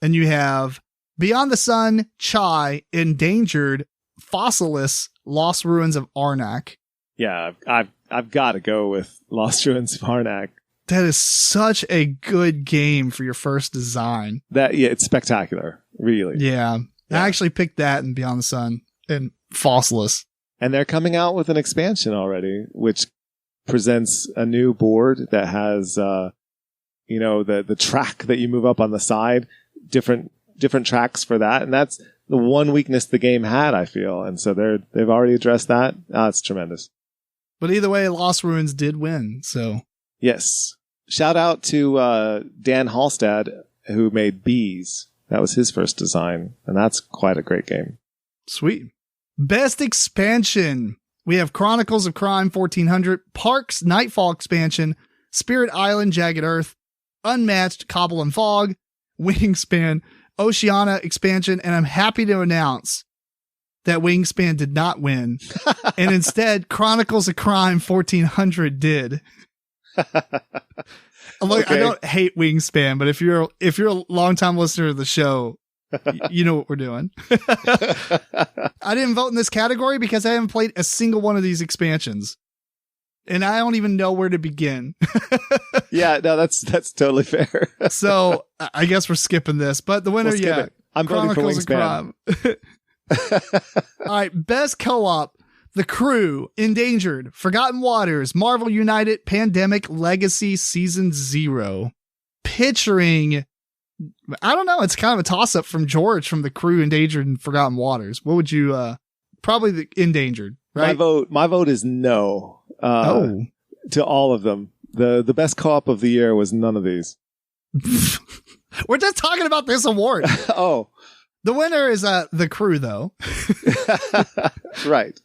and you have Beyond the Sun, Chai, Endangered, Fossilis, Lost Ruins of Arnak. Yeah, I've got to go with Lost Ruins of Arnak. That is such a good game for your first design. It's spectacular, really. Yeah. I actually picked that and Beyond the Sun and Fossilis. And they're coming out with an expansion already, which presents a new board that has, the track that you move up on the side, different tracks for that. And that's the one weakness the game had, I feel. And so they've already addressed that. It's tremendous. But either way, Lost Ruins did win. So yes. Shout out to, Dan Halstad, who made Bees. That was his first design. And that's quite a great game. Sweet. Best expansion. We have Chronicles of Crime 1400, Parks Nightfall expansion, Spirit Island Jagged Earth, Unmatched Cobble and Fog, Wingspan, Oceania expansion, and I'm happy to announce that Wingspan did not win, and instead Chronicles of Crime 1400 did. Look, okay. I don't hate Wingspan, but if you're a longtime listener of the show, you know what we're doing. I didn't vote in this category because I haven't played a single one of these expansions. And I don't even know where to begin. Yeah, no, that's totally fair. So I guess we're skipping this. But the winner, I'm voting for Wingspan. All right, best co-op. The Crew, Endangered, Forgotten Waters, Marvel United, Pandemic Legacy Season 0. Picturing... I don't know. It's kind of a toss-up from George from The Crew, Endangered, and Forgotten Waters. What would you, probably the Endangered, right? My vote is no. To all of them. The best co-op of the year was none of these. We're just talking about this award. Oh. The winner is, The Crew, though. Right.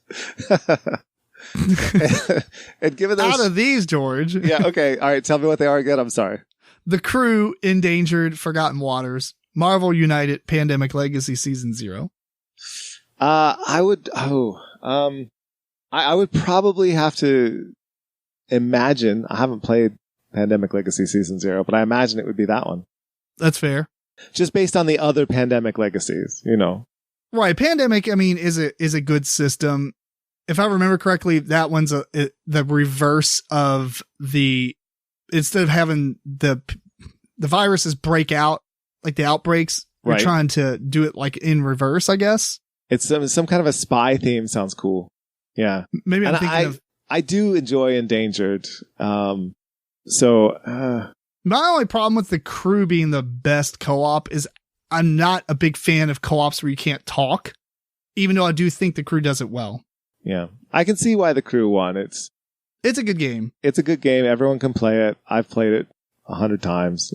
And given those... Out of these, George. Yeah, okay. All right. Tell me what they are again. I'm sorry. The Crew, Endangered, Forgotten Waters, Marvel United, Pandemic Legacy Season 0. I would probably have to imagine, I haven't played Pandemic Legacy Season 0, but I imagine it would be that one. That's fair. Just based on the other Pandemic Legacies, Right. Pandemic, I mean, is a good system. If I remember correctly, that one's the reverse of instead of having the viruses break out, like the outbreaks, you're trying to do it like in reverse, I guess. It's some kind of a spy theme. Sounds cool. Yeah. Maybe I'm thinking of... I do enjoy Endangered. My only problem with The Crew being the best co-op is I'm not a big fan of co-ops where you can't talk, even though I do think The Crew does it well. Yeah. I can see why The Crew won. It's a good game. It's a good game. Everyone can play it. I've played it 100 times,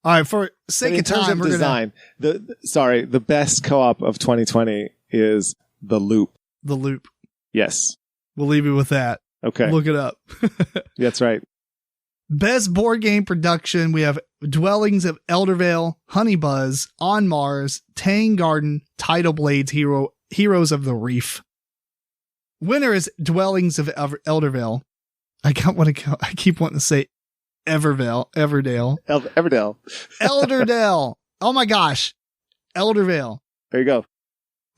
All right, for sake of time, we're design, the best co-op of 2020 is The Loop. The Loop. Yes. We'll leave you with that. Okay. Look it up. That's right. Best board game production. We have Dwellings of Eldervale, Honey Buzz, On Mars, Tang Garden, Tidal Blades, Heroes of the Reef. Winner is Dwellings of Eldervale. I keep wanting to say Everdale. Elderdale. Oh my gosh. Eldervale. There you go.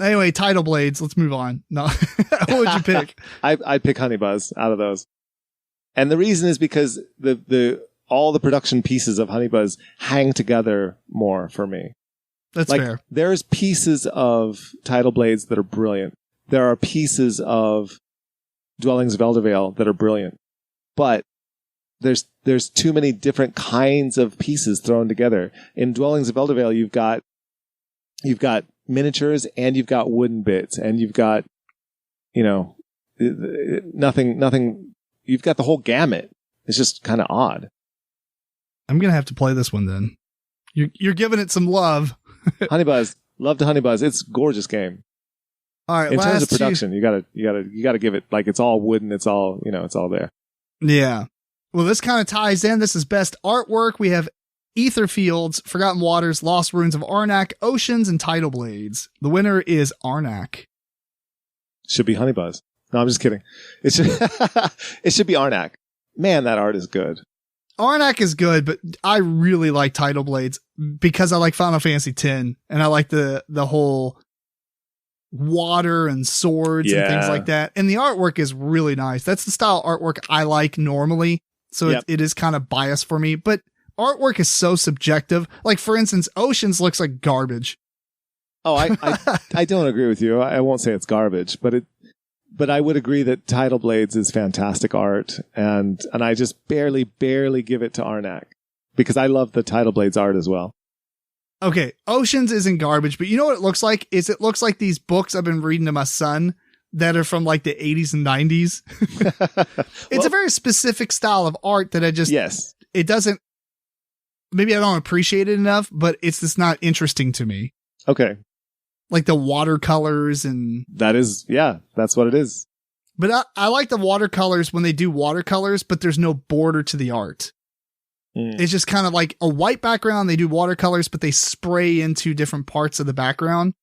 Anyway, Tidal Blades. Let's move on. No. What would you pick? I'd pick Honey Buzz out of those. And the reason is because all the production pieces of Honey Buzz hang together more for me. That's fair. There's pieces of Tidal Blades that are brilliant. There are pieces of Dwellings of Eldervale that are brilliant. But there's too many different kinds of pieces thrown together. In Dwellings of Eldervale, you've got miniatures and you've got wooden bits and you've got, nothing. You've got the whole gamut. It's just kind of odd. I'm going to have to play this one then. You're giving it some love. Honey Buzz. Love to Honey Buzz. It's a gorgeous game. All right. In terms of production, you gotta give it, like, it's all wooden. It's all, it's all there. Yeah. Well, this kind of ties in. This is best artwork. We have Ether Fields, Forgotten Waters, Lost Ruins of Arnak, Oceans, and Tidal Blades. The winner is Arnak. Should be Honey Buzz. No, I'm just kidding. It should be Arnak. Man, that art is good. Arnak is good, but I really like Tidal Blades because I like Final Fantasy X and I like the whole water and swords and things like that. And the artwork is really nice. That's the style of artwork I like normally. So it is kind of biased for me, but artwork is so subjective. Like, for instance, Oceans looks like garbage. Oh, I don't agree with you. I won't say it's garbage, but I would agree that Tidal Blades is fantastic art, and I just barely give it to Arnak because I love the Tidal Blades art as well. Okay, Oceans isn't garbage, but you know what it looks like? It looks like these books I've been reading to my son that are from like the 80s and 90s. It's a very specific style of art that it doesn't, maybe I don't appreciate it enough, but it's just not interesting to me. Okay. Like the watercolors and... that's what it is. But I like the watercolors when they do watercolors, but there's no border to the art. It's just kind of like a white background. They do watercolors, but they spray into different parts of the background.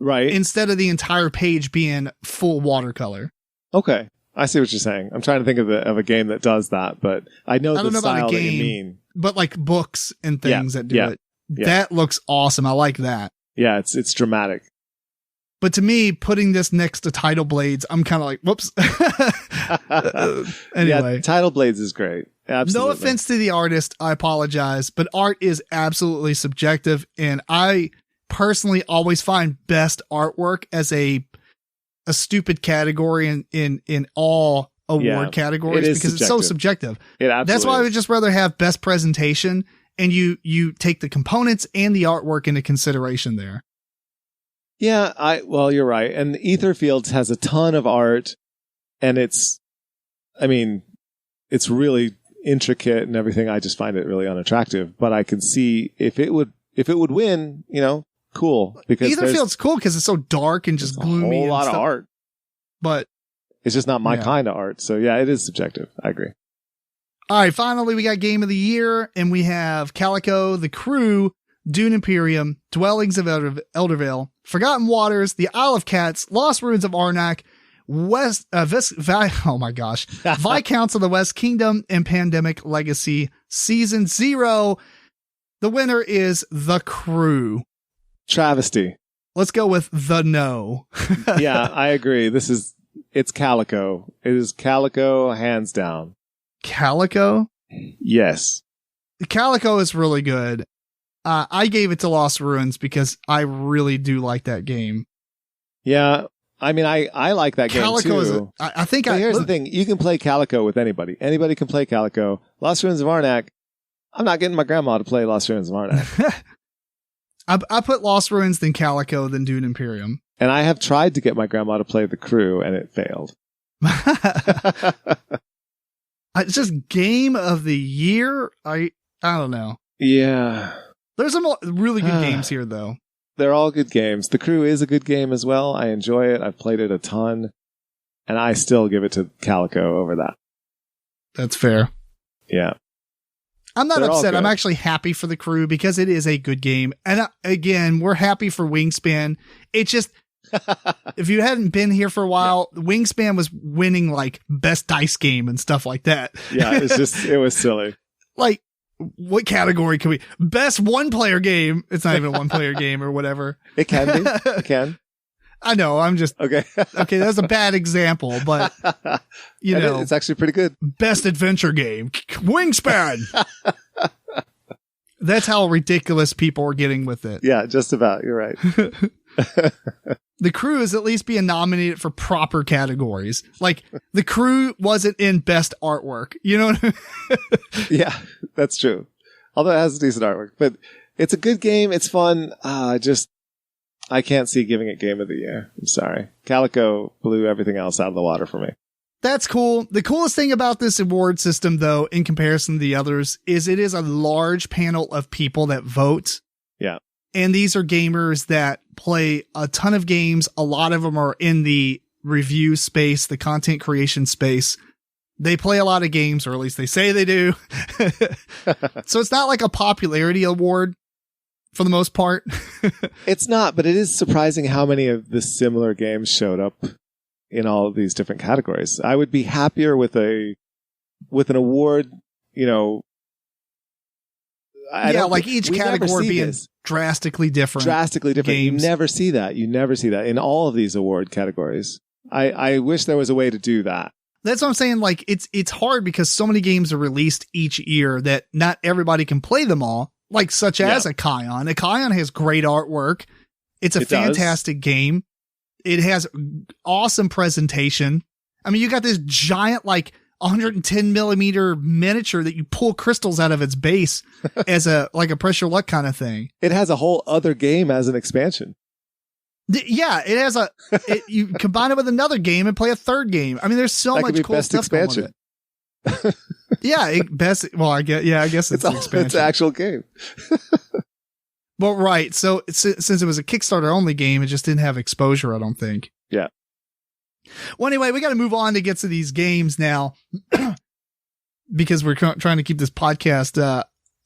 Right. Instead of the entire page being full watercolor. Okay. I see what you're saying. I'm trying to think of a game that does that, but I don't know style about a game, that you mean. But like books and things that do it. Yeah. That looks awesome. I like that. Yeah, it's dramatic. But to me, putting this next to Tidal Blades, I'm kind of like, whoops. Anyway. Yeah, Tidal Blades is great. Absolutely. No offense to the artist. I apologize. But art is absolutely subjective. And I personally always find best artwork as a stupid category in all award categories because it's so subjective. That's why I would just rather have best presentation and you take the components and the artwork into consideration there. Yeah, you're right. And Ether Fields has a ton of art and it's really intricate and everything. I just find it really unattractive, but I can see if it would win, cool. Because Ether Fields cool because it's so dark and just gloomy. A whole lot of art. But it's just not my kind of art. So yeah, it is subjective. I agree. All right. Finally, we got Game of the Year and we have Calico, The Crew, Dune Imperium, Dwellings of Eldervale, Forgotten Waters, The Isle of Cats, Lost Ruins of Arnak, Viscounts of the West Kingdom, and Pandemic Legacy Season 0. The winner is The Crew. Travesty. Let's go with the no. Yeah, I agree. It's Calico. It is Calico, hands down. Calico? Yes. Calico is really good. I gave it to Lost Ruins because I really do like that game. Yeah. I mean, I like that Calico game too. Here's the thing. You can play Calico with anybody. Anybody can play Calico. Lost Ruins of Arnak. I'm not getting my grandma to play Lost Ruins of Arnak. I put Lost Ruins, then Calico, then Dune Imperium. And I have tried to get my grandma to play The Crew and it failed. It's just Game of the Year. I don't know. Yeah. There's some really good games here, though. They're all good games. The Crew is a good game as well. I enjoy it. I've played it a ton. And I still give it to Calico over that. That's fair. Yeah. I'm not upset. I'm actually happy for The Crew because it is a good game. And again, we're happy for Wingspan. It's just, if you hadn't been here for a while, Wingspan was winning like best dice game and stuff like that. Yeah, it was silly. Like, what category can we? Best one-player game. It's not even a one-player game or whatever. It can be. It can. I know. I'm just okay. Okay, that's a bad example, but you know, it's actually pretty good. Best adventure game, Wingspan. That's how ridiculous people are getting with it. Yeah, just about. You're right. The Crew is at least being nominated for proper categories. Like, The Crew wasn't in best artwork. You know what I mean? Yeah, that's true. Although it has decent artwork, but it's a good game. It's fun. I can't see giving it Game of the Year. I'm sorry. Calico blew everything else out of the water for me. That's cool. The coolest thing about this award system, though, in comparison to the others, is it is a large panel of people that vote. Yeah. And these are gamers that play a ton of games. A lot of them are in the review space, the content creation space. They play a lot of games, or at least they say they do. So it's not like a popularity award for the most part. It's not, but it is surprising how many of the similar games showed up in all of these different categories. I would be happier with an award, you know. Like each category being drastically different. Games. You never see that in all of these award categories. I wish there was a way to do that. That's what I'm saying. Like, it's hard because so many games are released each year that not everybody can play them all. Like, such as a Kion. A Kion has great artwork. It's a fantastic game. It has awesome presentation. I mean, you got this giant, like, 110 millimeter miniature that you pull crystals out of its base as a pressure luck kind of thing. It has a whole other game as an expansion. Yeah, it has you combine it with another game and play a third game. I mean, there's so much cool stuff going on with it. Yeah, I guess it's an expansion. It's an actual game. Well, right. So since it was a Kickstarter only game, it just didn't have exposure, I don't think. Yeah. Well, anyway, we got to move on to get to these games now because we're trying to keep this podcast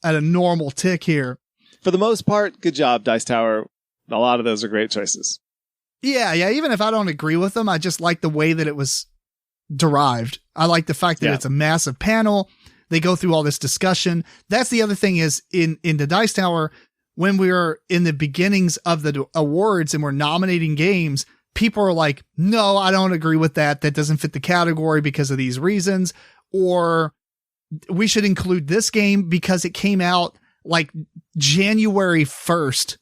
at a normal tick here. For the most part, good job, Dice Tower. A lot of those are great choices. Yeah. Even if I don't agree with them, I just like the way that it was derived. I like the fact that it's a massive panel. They go through all this discussion. That's the other thing is in the Dice Tower, when we were in the beginnings of the awards and we're nominating games, people are like, no, I don't agree with that. That doesn't fit the category because of these reasons. Or we should include this game because it came out like January 1st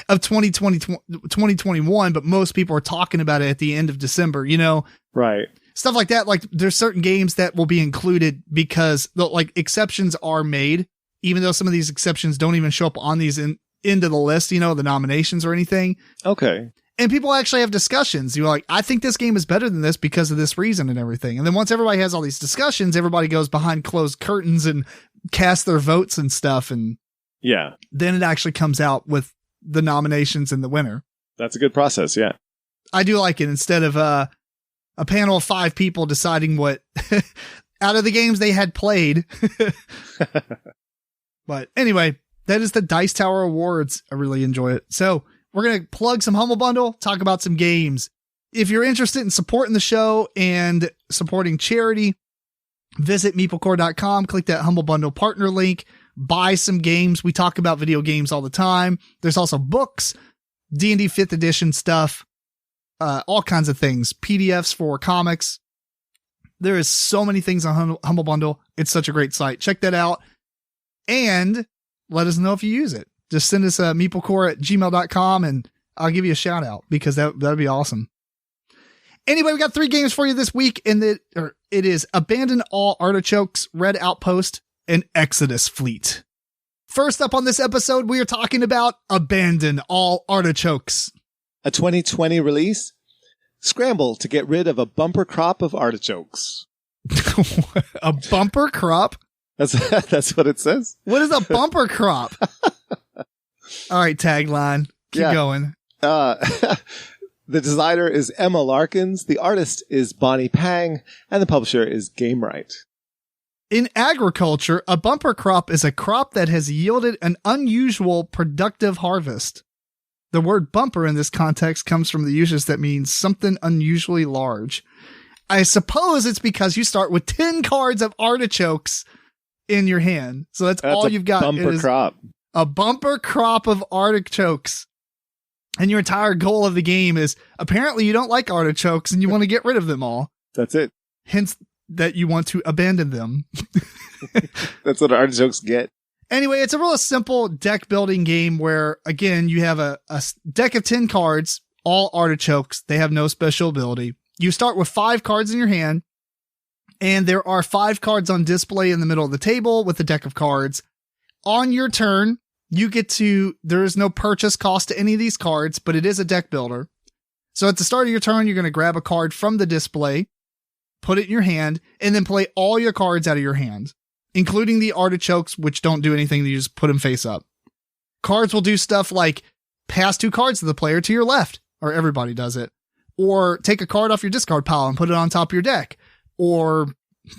of 2021, but most people are talking about it at the end of December, you know? Right. Stuff like that. Like, there's certain games that will be included because like exceptions are made, even though some of these exceptions don't even show up on these into the list, you know, the nominations or anything. Okay. And people actually have discussions. You're like, I think this game is better than this because of this reason and everything. And then once everybody has all these discussions, everybody goes behind closed curtains and casts their votes and stuff. And then it actually comes out with the nominations and the winner. That's a good process. Yeah. I do like it instead of a panel of 5 people deciding what out of the games they had played. But anyway, that is the Dice Tower Awards. I really enjoy it. So we're going to plug some Humble Bundle, talk about some games. If you're interested in supporting the show and supporting charity, visit MeepleCore.com, click that Humble Bundle partner link, buy some games. We talk about video games all the time. There's also books, D&D 5th edition stuff, all kinds of things, PDFs for comics. There is so many things on Humble Bundle. It's such a great site. Check that out. And let us know if you use it. Just send us a MeepleCore@gmail.com and I'll give you a shout out because that'd be awesome. Anyway, we got 3 games for you this week it is Abandon All Artichokes, Red Outpost, and Exodus Fleet. First up on this episode, we are talking about Abandon All Artichokes. A 2020 release. Scramble to get rid of a bumper crop of artichokes. A bumper crop? That's what it says. What is a bumper crop? All right, tagline. Keep going. The designer is Emma Larkins, the artist is Bonnie Pang, and the publisher is Gamewright. In agriculture, a bumper crop is a crop that has yielded an unusual productive harvest. The word bumper in this context comes from the usage that means something unusually large. I suppose it's because you start with 10 cards of artichokes in your hand. So that's all you've got. Bumper crop. A bumper crop of artichokes. And your entire goal of the game is apparently you don't like artichokes and you want to get rid of them all. That's it. Hence that you want to abandon them. That's what artichokes get. Anyway, it's a real simple deck building game where, again, you have a deck of 10 cards, all artichokes. They have no special ability. You start with 5 cards in your hand, and there are 5 cards on display in the middle of the table with a deck of cards. On your turn, there is no purchase cost to any of these cards, but it is a deck builder. So at the start of your turn, you're going to grab a card from the display, put it in your hand, and then play all your cards out of your hand, including the artichokes, which don't do anything. You just put them face up. Cards will do stuff like pass 2 cards to the player to your left, or everybody does it, or take a card off your discard pile and put it on top of your deck, or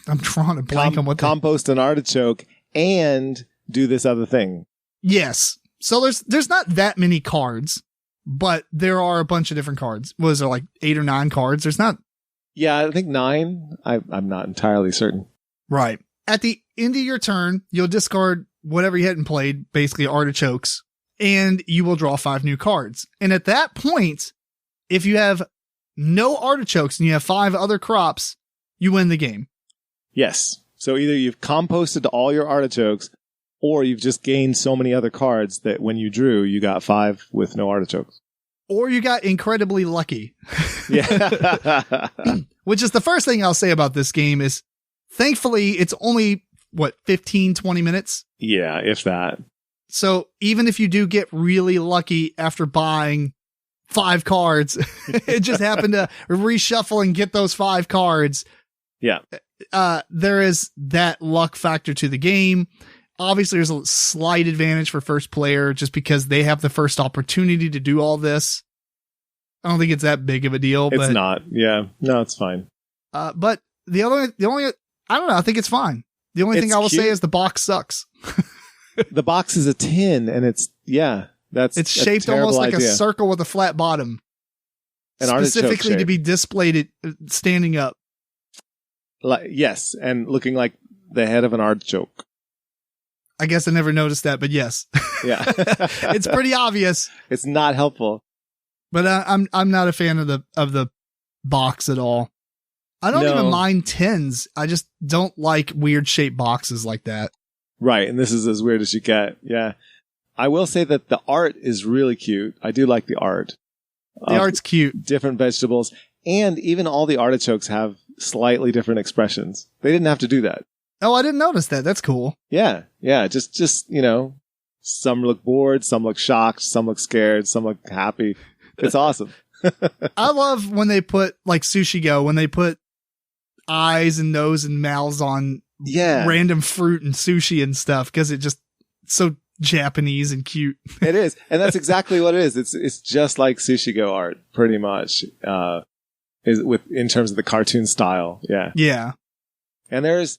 I'm trying to blank on what compost an artichoke and do this other thing. Yes. So there's not that many cards, but there are a bunch of different cards. Was there like 8 or 9 cards? There's not. Yeah, I think 9. I'm not entirely certain. Right. At the end of your turn, you'll discard whatever you hadn't played, basically artichokes, and you will draw 5 new cards. And at that point, if you have no artichokes and you have 5 other crops, you win the game. Yes. So either you've composted all your artichokes, or you've just gained so many other cards that when you drew, you got 5 with no artichokes. Or you got incredibly lucky. Yeah. Which is the first thing I'll say about this game is, thankfully, it's only, 15, 20 minutes? Yeah, if that. So even if you do get really lucky after buying 5 cards, it just happened to reshuffle and get those 5 cards. Yeah. There is that luck factor to the game. Obviously, there's a slight advantage for first player just because they have the first opportunity to do all this. I don't think it's that big of a deal. It's not. Yeah. No, it's fine. But the only, I don't know. I think it's fine. The only thing I will say is the box sucks. The box is a tin and it's shaped almost like idea. A circle with a flat bottom. An specifically to be displayed standing up. Yes. And looking like the head of an artichoke. I guess I never noticed that, but yes. Yeah. It's pretty obvious. It's not helpful. But I'm not a fan of the box at all. I don't even mind tins. I just don't like weird shaped boxes like that. Right, and this is as weird as you get. Yeah. I will say that the art is really cute. I do like the art. The art's cute. Different vegetables. And even all the artichokes have slightly different expressions. They didn't have to do that. Oh, I didn't notice that. That's cool. Yeah. Yeah. Just, some look bored, some look shocked, some look scared, some look happy. It's awesome. I love when they put, like Sushi Go, when they put eyes and nose and mouths on random fruit and sushi and stuff, because it's just so Japanese and cute. It is. And that's exactly what it is. It's just like Sushi Go art, pretty much, in terms of the cartoon style. Yeah. Yeah. And there's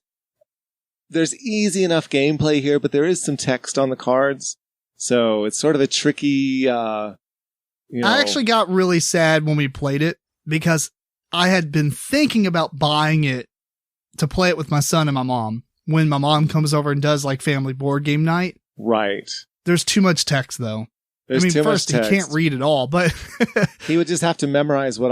easy enough gameplay here, but there is some text on the cards. So it's sort of a tricky, I actually got really sad when we played it because I had been thinking about buying it to play it with my son and my mom when my mom comes over and does like family board game night. Right. There's too much text though. First he can't read it all, but he would just have to memorize what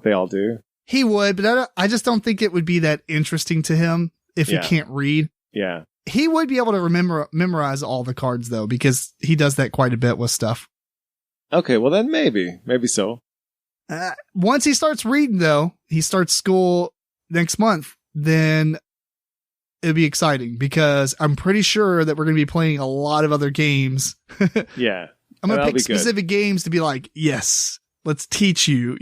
they all do. He would, but I just don't think it would be that interesting to him if he can't read. Yeah. He would be able to memorize all the cards though, because he does that quite a bit with stuff. Okay, well then maybe so. Once he starts reading though, he starts school next month, then it'll be exciting because I'm pretty sure that we're going to be playing a lot of other games. Yeah. I'm going to pick specific games to be like, yes, let's teach you,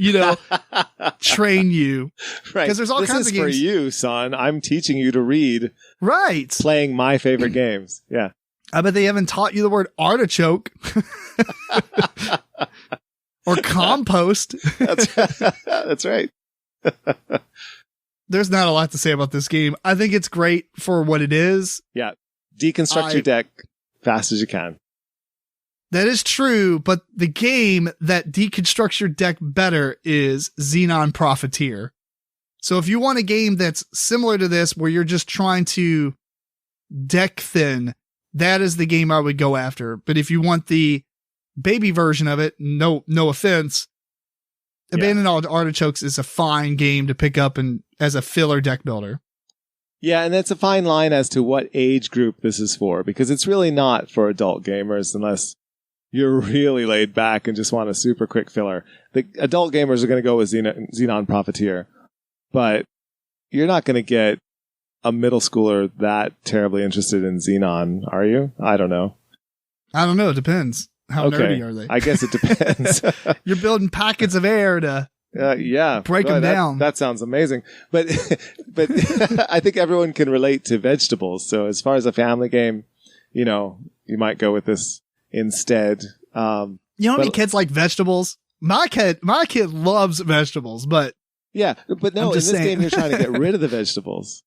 train you. Right. Because there's all kinds of games. This is for you, son. I'm teaching you to read. Right. Playing my favorite games. Yeah. I bet they haven't taught you the word artichoke or compost. That's right. There's not a lot to say about this game. I think it's great for what it is. Yeah. Deconstruct your deck fast as you can. That is true, but the game that deconstructs your deck better is Xenon Profiteer. So if you want a game that's similar to this, where you're just trying to deck thin, that is the game I would go after. But if you want the baby version of it, no offense, Abandoned Artichokes is a fine game to pick up and as a filler deck builder. Yeah, and it's a fine line as to what age group this is for, because it's really not for adult gamers unless you're really laid back and just want a super quick filler. The adult gamers are going to go with Xenon Profiteer, but you're not going to get a middle schooler that terribly interested in Xenon, are you? I don't know. It depends. How nerdy are they? I guess it depends. You're building packets of air to break them down. That sounds amazing. But I think everyone can relate to vegetables. So as far as a family game, you might go with this instead. You know how many kids like vegetables? My kid loves vegetables, but yeah, but no, in this game you're trying to get rid of the vegetables.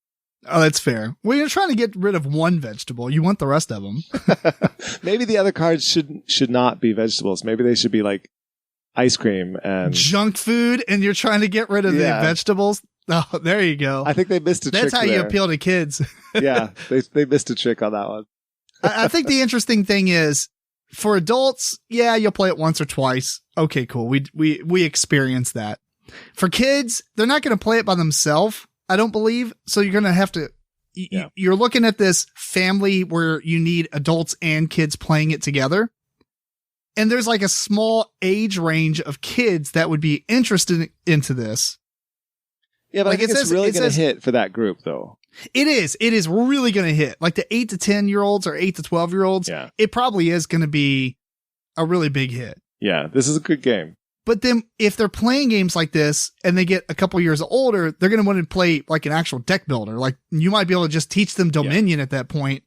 Oh, that's fair. Well, you're trying to get rid of one vegetable. You want the rest of them. Maybe the other cards should not be vegetables. Maybe they should be like ice cream and junk food, and you're trying to get rid of the vegetables. Oh, there you go. I think they missed a trick. That's how you appeal to kids. Yeah, they missed a trick on that one. I think the interesting thing is, for adults, you'll play it once or twice. Okay, cool. We experience that. For kids, they're not going to play it by themselves, I don't believe. So you're going to have to, you're looking at this family where you need adults and kids playing it together. And there's like a small age range of kids that would be interested into this. Yeah, but like I think it's really going to hit for that group though. It is really going to hit like the 8 to 10 year olds or 8 to 12 year olds. Yeah. It probably is going to be a really big hit. Yeah. This is a good game. But then if they're playing games like this and they get a couple years older, they're going to want to play like an actual deck builder. Like you might be able to just teach them Dominion at that point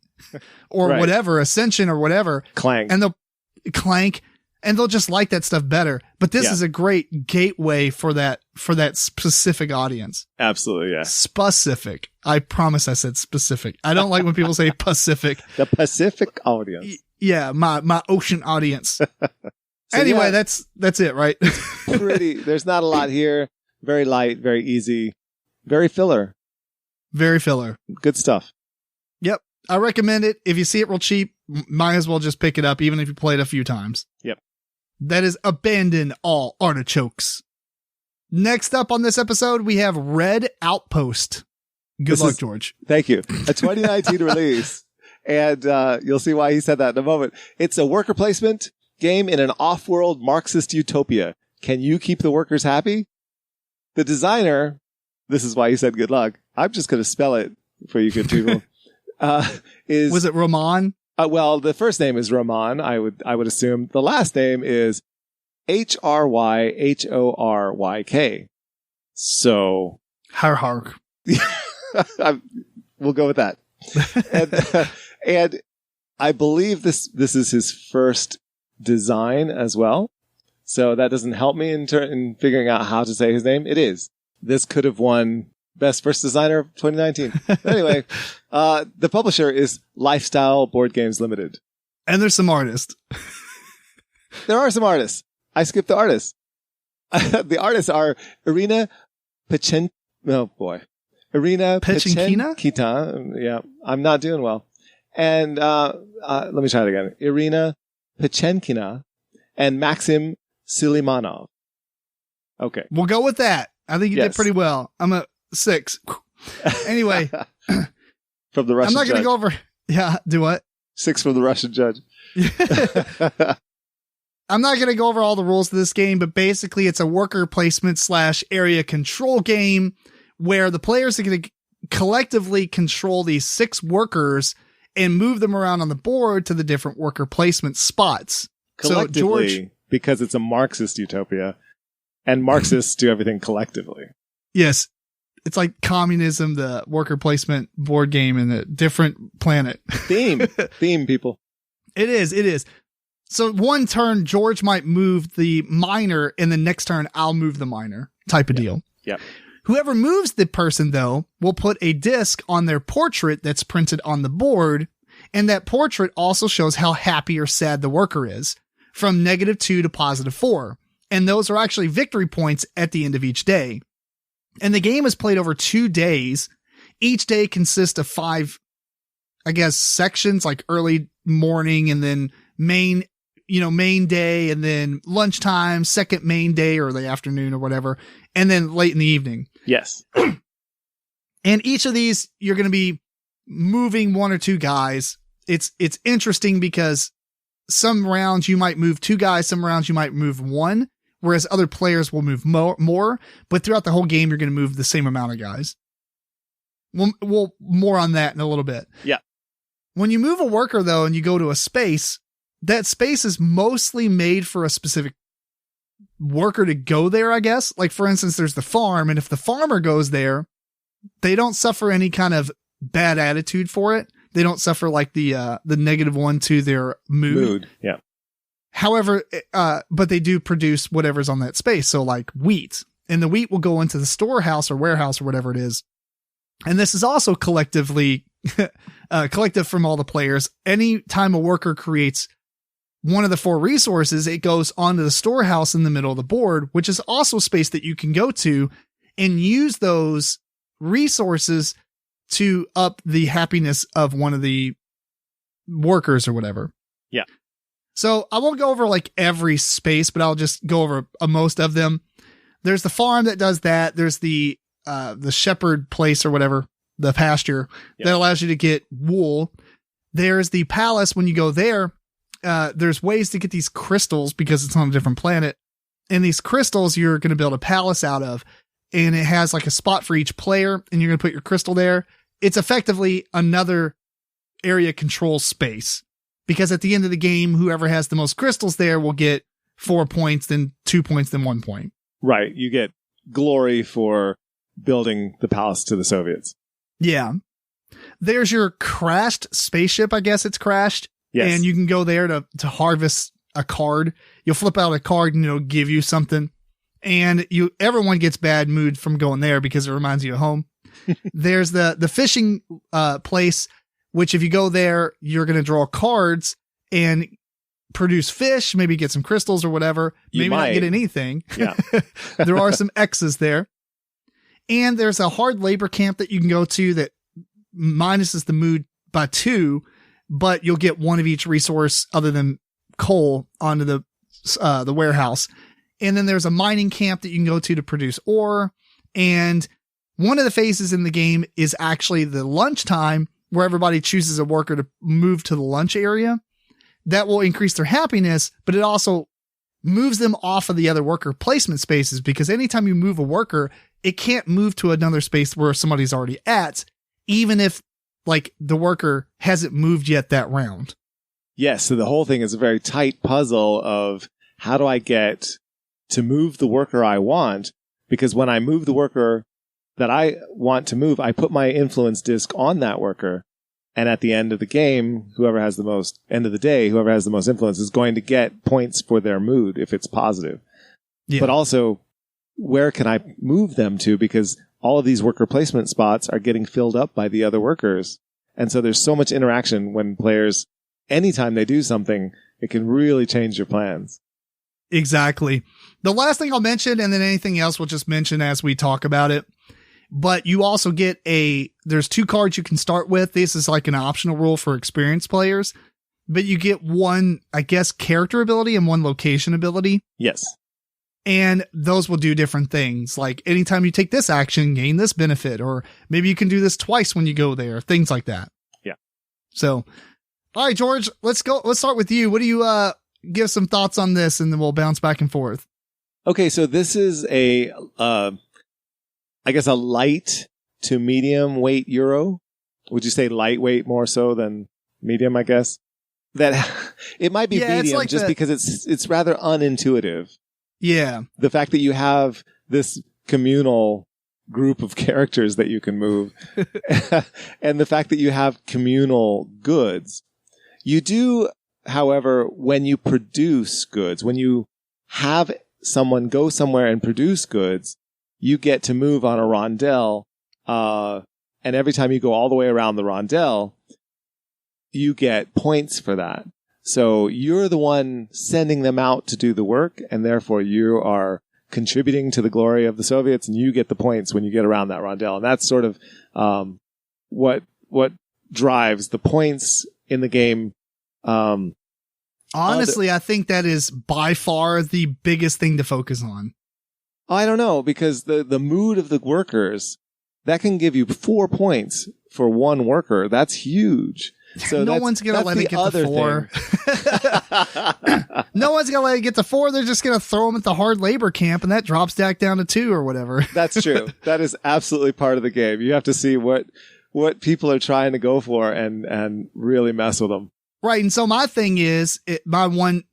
or whatever, Ascension or whatever. Clank. And they'll just like that stuff better. But this is a great gateway for that specific audience. Absolutely. Yeah. Specific. I promise I said specific. I don't like when people say Pacific. The Pacific audience. Yeah. My ocean audience. So anyway, that's it, right? There's not a lot here. Very light, very easy, very filler. Very filler. Good stuff. Yep. I recommend it. If you see it real cheap, might as well just pick it up, even if you play it a few times. Yep. That is Abandon All Artichokes. Next up on this episode, we have Red Outpost. Good luck, George. Thank you. A 2019 release. And you'll see why he said that in a moment. It's a worker placement game in an off-world Marxist utopia. Can you keep the workers happy? The designer, this is why he said good luck. I'm just going to spell it for you good people. Was it Roman? Well, the first name is Roman, I would assume. The last name is Hryhorryk. So. Hark. We'll go with that. And I believe this is his first design as well. So that doesn't help me in figuring out how to say his name. It is. This could have won Best First Designer of 2019. Anyway, the publisher is Lifestyle Boardgames Limited. And there's some artists. There are some artists. I skipped the artists. The artists are Irina Pechenkina. Yeah, I'm not doing well. And let me try it again. Irina Pechenkina and Maxim Suleimanov. Okay. We'll go with that. I think you did pretty well. I'm a 6. Anyway. From the Russian judge. I'm not going to go over. Yeah, do what? 6 from the Russian judge. I'm not going to go over all the rules of this game, but basically it's a worker placement / area control game where the players are going to collectively control these 6 workers and move them around on the board to the different worker placement spots. Collectively, so George, because it's a Marxist utopia, and Marxists do everything collectively. Yes. It's like communism, the worker placement board game in a different planet. Theme, people. It is. So one turn, George might move the miner, and the next turn, I'll move the miner type of deal. Yeah. Whoever moves the person, though, will put a disc on their portrait that's printed on the board, and that portrait also shows how happy or sad the worker is, from -2 to +4. And those are actually victory points at the end of each day. And the game is played over 2 days. Each day consists of 5, I guess, sections, like early morning and then main day, and then lunchtime, second main day, or the afternoon or whatever, and then late in the evening. Yes. And each of these, you're going to be moving 1 or 2 guys. It's interesting because some rounds you might move 2 guys, some rounds you might move 1, whereas other players will move more, but throughout the whole game, you're going to move the same amount of guys. We'll more on that in a little bit. Yeah. When you move a worker, though, and you go to a space, that space is mostly made for a specific worker to go there, I guess. Like, for instance, there's the farm, and if the farmer goes there, they don't suffer any kind of bad attitude for it. They don't suffer like the -1 to their mood. Yeah. However, but they do produce whatever's on that space. So like wheat, and the wheat will go into the storehouse or warehouse or whatever it is. And this is also collective from all the players. Any time a worker creates one of the 4 resources, it goes onto the storehouse in the middle of the board, which is also space that you can go to and use those resources to up the happiness of one of the workers or whatever. Yeah. So I won't go over like every space, but I'll just go over most of them. There's the farm that does that. There's the shepherd place or whatever, the pasture that allows you to get wool. There's the palace. When you go there, there's ways to get these crystals because it's on a different planet. And these crystals you're going to build a palace out of, and it has like a spot for each player, and you're going to put your crystal there. It's effectively another area control space, because at the end of the game, whoever has the most crystals there will get 4 points, then 2 points, then 1 point. Right. You get glory for building the palace to the Soviets. Yeah. There's your crashed spaceship. I guess it's crashed. Yes. And you can go there to harvest a card. You'll flip out a card and it'll give you something. And everyone gets bad mood from going there because it reminds you of home. There's the fishing place, which if you go there, you're going to draw cards and produce fish, maybe get some crystals or whatever. Maybe not get anything. Yeah. There are some X's there. And there's a hard labor camp that you can go to that minuses the mood by 2, but you'll get 1 of each resource other than coal onto the warehouse. And then there's a mining camp that you can go to produce ore. And one of the phases in the game is actually the lunchtime, where everybody chooses a worker to move to the lunch area. That will increase their happiness, but it also moves them off of the other worker placement spaces, because anytime you move a worker, it can't move to another space where somebody's already at, even if like the worker hasn't moved yet that round. Yes. So the whole thing is a very tight puzzle of how do I get to move the worker I want? Because when I move the worker that I want to move, I put my influence disc on that worker. And at the end of the game, whoever has the most influence is going to get points for their mood if it's positive. Yeah. But also, where can I move them to? Because all of these worker placement spots are getting filled up by the other workers. And so there's so much interaction when players, anytime they do something, it can really change your plans. Exactly. The last thing I'll mention, and then anything else we'll just mention as we talk about it. But you also get there's 2 cards you can start with. This is like an optional rule for experienced players, but you get 1, I guess, character ability and 1 location ability. Yes. And those will do different things. Like anytime you take this action, gain this benefit, or maybe you can do this twice when you go there, things like that. Yeah. So, all right, George, let's go. Let's start with you. What do you, give some thoughts on this, and then we'll bounce back and forth. Okay. So this is I guess a light to medium weight Euro. Would you say lightweight more so than medium, I guess? That it might be medium like just because it's rather unintuitive. Yeah. The fact that you have this communal group of characters that you can move and the fact that you have communal goods. You do however, when you produce goods, when you have someone go somewhere and produce goods, you get to move on a rondelle, and every time you go all the way around the rondelle, you get points for that. So you're the one sending them out to do the work, and therefore you are contributing to the glory of the Soviets, and you get the points when you get around that rondelle. And that's sort of what drives the points in the game. Honestly, I think that is by far the biggest thing to focus on. I don't know, because the mood of the workers, that can give you 4 points for one worker. That's huge. So no one's going to let it get to 4. No one's going to let it get to 4. They're just going to throw them at the hard labor camp, and that drops back down to 2 or whatever. That's true. That is absolutely part of the game. You have to see what people are trying to go for and really mess with them. Right. And so my thing is, I wouldn't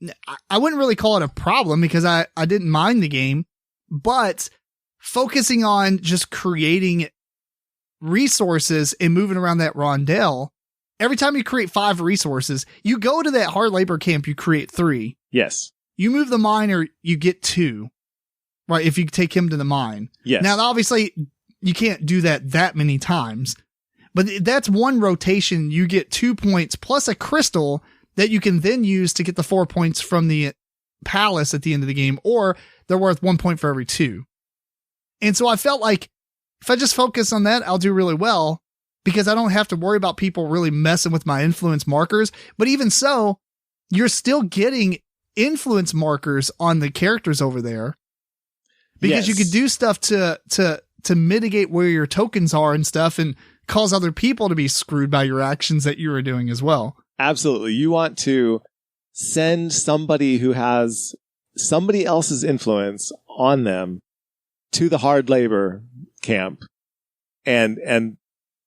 really call it a problem because I didn't mind the game, but focusing on just creating resources and moving around that rondelle, every time you create 5 resources, you go to that hard labor camp, you create 3. Yes. You move the miner, you get 2. Right. If you take him to the mine. Yes. Now, obviously, you can't do that many times, but that's one rotation. You get 2 points plus a crystal that you can then use to get the 4 points from the palace at the end of the game, or they're worth 1 point for every 2. And so I felt like if I just focus on that, I'll do really well, because I don't have to worry about people really messing with my influence markers. But even so, you're still getting influence markers on the characters over there, because you could do stuff to mitigate where your tokens are and stuff, and cause other people to be screwed by your actions that you were doing as well. Absolutely. You want to send somebody who has somebody else's influence on them to the hard labor camp, and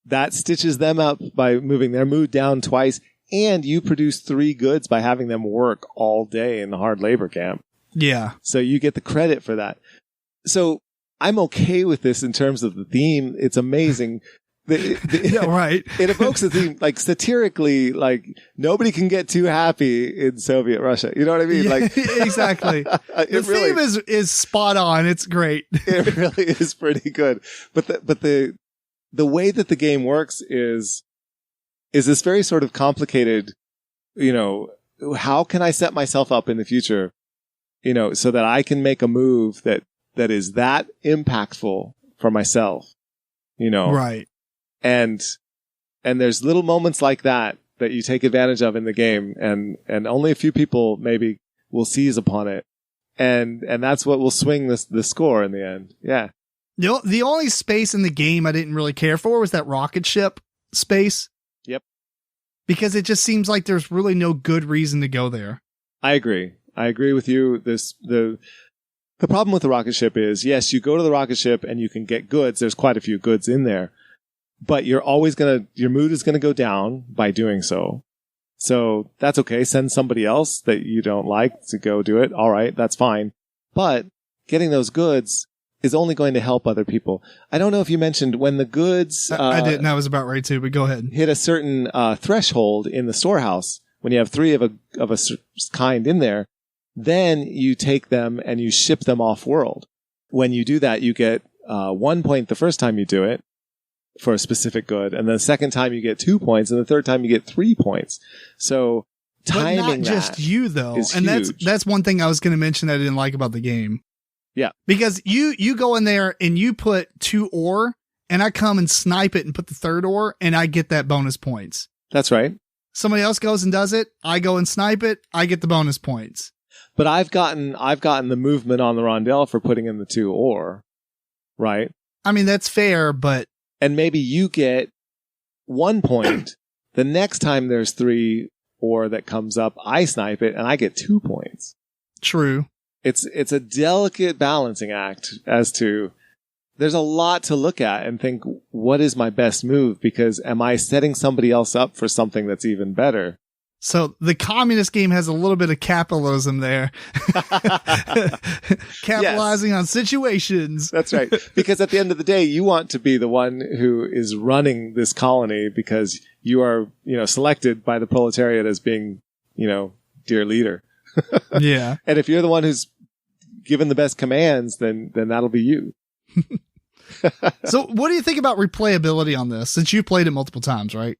that stitches them up by moving their mood down twice, and you produce 3 goods by having them work all day in the hard labor camp. Yeah. So you get the credit for that. So I'm okay with this in terms of the theme. It's amazing. Yeah, right. It evokes a theme, like satirically, like nobody can get too happy in Soviet Russia. You know what I mean? Yeah, like exactly. The theme is spot on. It's great. It really is pretty good. But the way that the game works is this very sort of complicated, how can I set myself up in the future, so that I can make a move that is that impactful for myself, Right. And there's little moments like that you take advantage of in the game, and only a few people maybe will seize upon it. And that's what will swing the score in the end. Yeah. The only space in the game I didn't really care for was that rocket ship space. Yep. Because it just seems like there's really no good reason to go there. I agree with you. The problem with the rocket ship is, yes, you go to the rocket ship and you can get goods. There's quite a few goods in there, but your mood is going to go down by doing so. So that's okay. Send somebody else that you don't like to go do it. All right. That's fine. But getting those goods is only going to help other people. I don't know if you mentioned when the goods, I didn't. I was about ready to, but go ahead. Hit a certain, threshold in the storehouse. When you have 3 of a kind in there, then you take them and you ship them off world. When you do that, you get 1 point the first time you do it for a specific good, and then the second time you get 2 points, and the third time you get 3 points. So timing, but not just you though, and huge. that's one thing I was going to mention that I didn't like about the game. Yeah, because you go in there and you put 2 ore, and I come and snipe it and put the 3rd ore, and I get that bonus points. That's right. Somebody else goes and does it. I go and snipe it. I get the bonus points. But I've gotten the movement on the rondelle for putting in the 2 ore, right? I mean, that's fair, but... And maybe you get 1 point. The next time there's 3 ore that comes up, I snipe it and I get 2 points. True. It's a delicate balancing act as to, there's a lot to look at and think, what is my best move? Because am I setting somebody else up for something that's even better? So the communist game has a little bit of capitalism there. Capitalizing on situations. That's right. Because at the end of the day, you want to be the one who is running this colony because you are, selected by the proletariat as being dear leader. Yeah. And if you're the one who's given the best commands, then that'll be you. So what do you think about replayability on this, since you played it multiple times, right?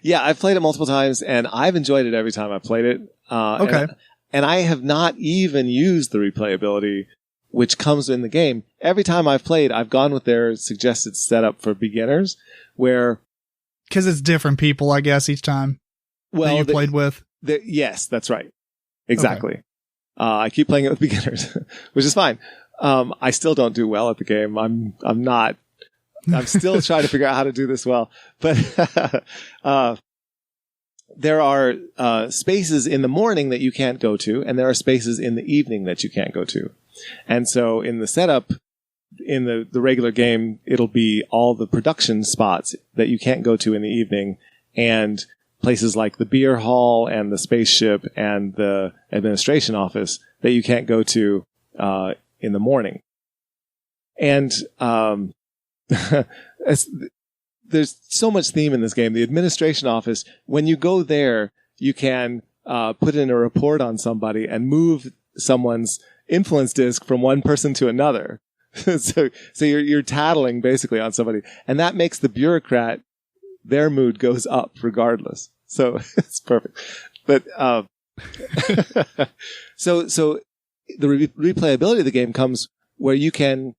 Yeah, I've played it multiple times, and I've enjoyed it every time I've played it. Okay. And I have not even used the replayability, which comes in the game. Every time I've played, I've gone with their suggested setup for beginners, where... Because it's different people, I guess, each time that you played with. Yes, that's right. Exactly. Okay. I keep playing it with beginners, which is fine. I still don't do well at the game. I'm still trying to figure out how to do this well. But there are spaces in the morning that you can't go to, and there are spaces in the evening that you can't go to. And so in the setup, in the regular game, it'll be all the production spots that you can't go to in the evening, and places like the beer hall and the spaceship and the administration office that you can't go to in the morning. And there's so much theme in this game. The administration office, when you go there, you can put in a report on somebody and move someone's influence disk from one person to another. so you're tattling basically on somebody, and that makes the bureaucrat, their mood goes up regardless. So it's perfect. But so the replayability of the game comes where you can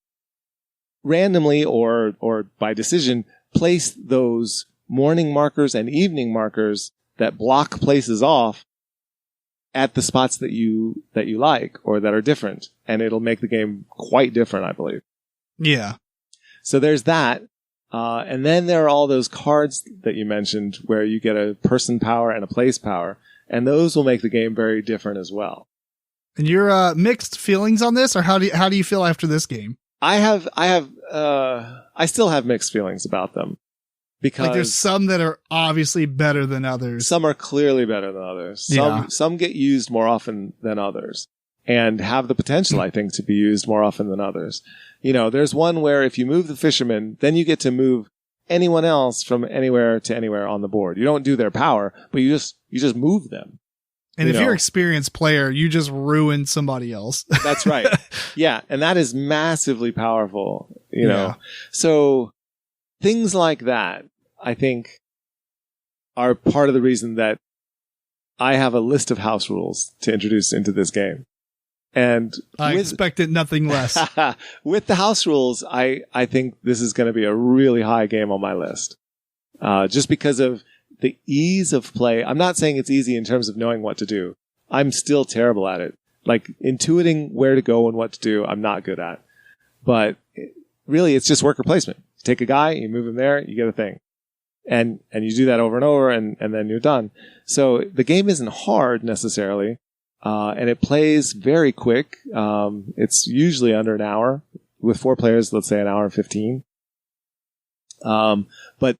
randomly or by decision place those morning markers and evening markers that block places off at the spots that you like or that are different, and it'll make the game quite different, I believe. Yeah. So there's that. And then there are all those cards that you mentioned where you get a person power and a place power, and those will make the game very different as well. And your mixed feelings on this, or how do you feel after this game? I still have mixed feelings about them, because like there's some that are obviously better than others. Some are clearly better than others. Some get used more often than others, and have the potential, I think, to be used more often than others. There's one where if you move the fisherman, then you get to move anyone else from anywhere to anywhere on the board. You don't do their power, but you just move them. And if you're an experienced player, you just ruin somebody else. That's right. Yeah. And that is massively powerful, know. So things like that, I think, are part of the reason that I have a list of house rules to introduce into this game. And I expected nothing less. With the house rules, I think this is going to be a really high game on my list. Just because of the ease of play. I'm not saying it's easy in terms of knowing what to do. I'm still terrible at it. Like, intuiting where to go and what to do, I'm not good at. But really, it's just worker placement. You take a guy, you move him there, you get a thing. And you do that over and over, and then you're done. So the game isn't hard necessarily. And it plays very quick. It's usually under an hour. With 4 players, let's say an hour and 15. But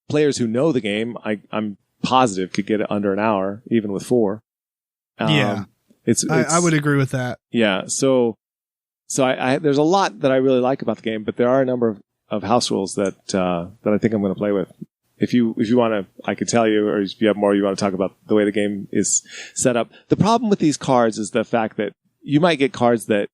players who know the game, I'm positive could get it under an hour, even with 4. I would agree with that. Yeah. So I there's a lot that I really like about the game, but there are a number of house rules that I think I'm going to play with. If you want to, I could tell you, or if you have more you want to talk about the way the game is set up. The problem with these cards is the fact that you might get cards that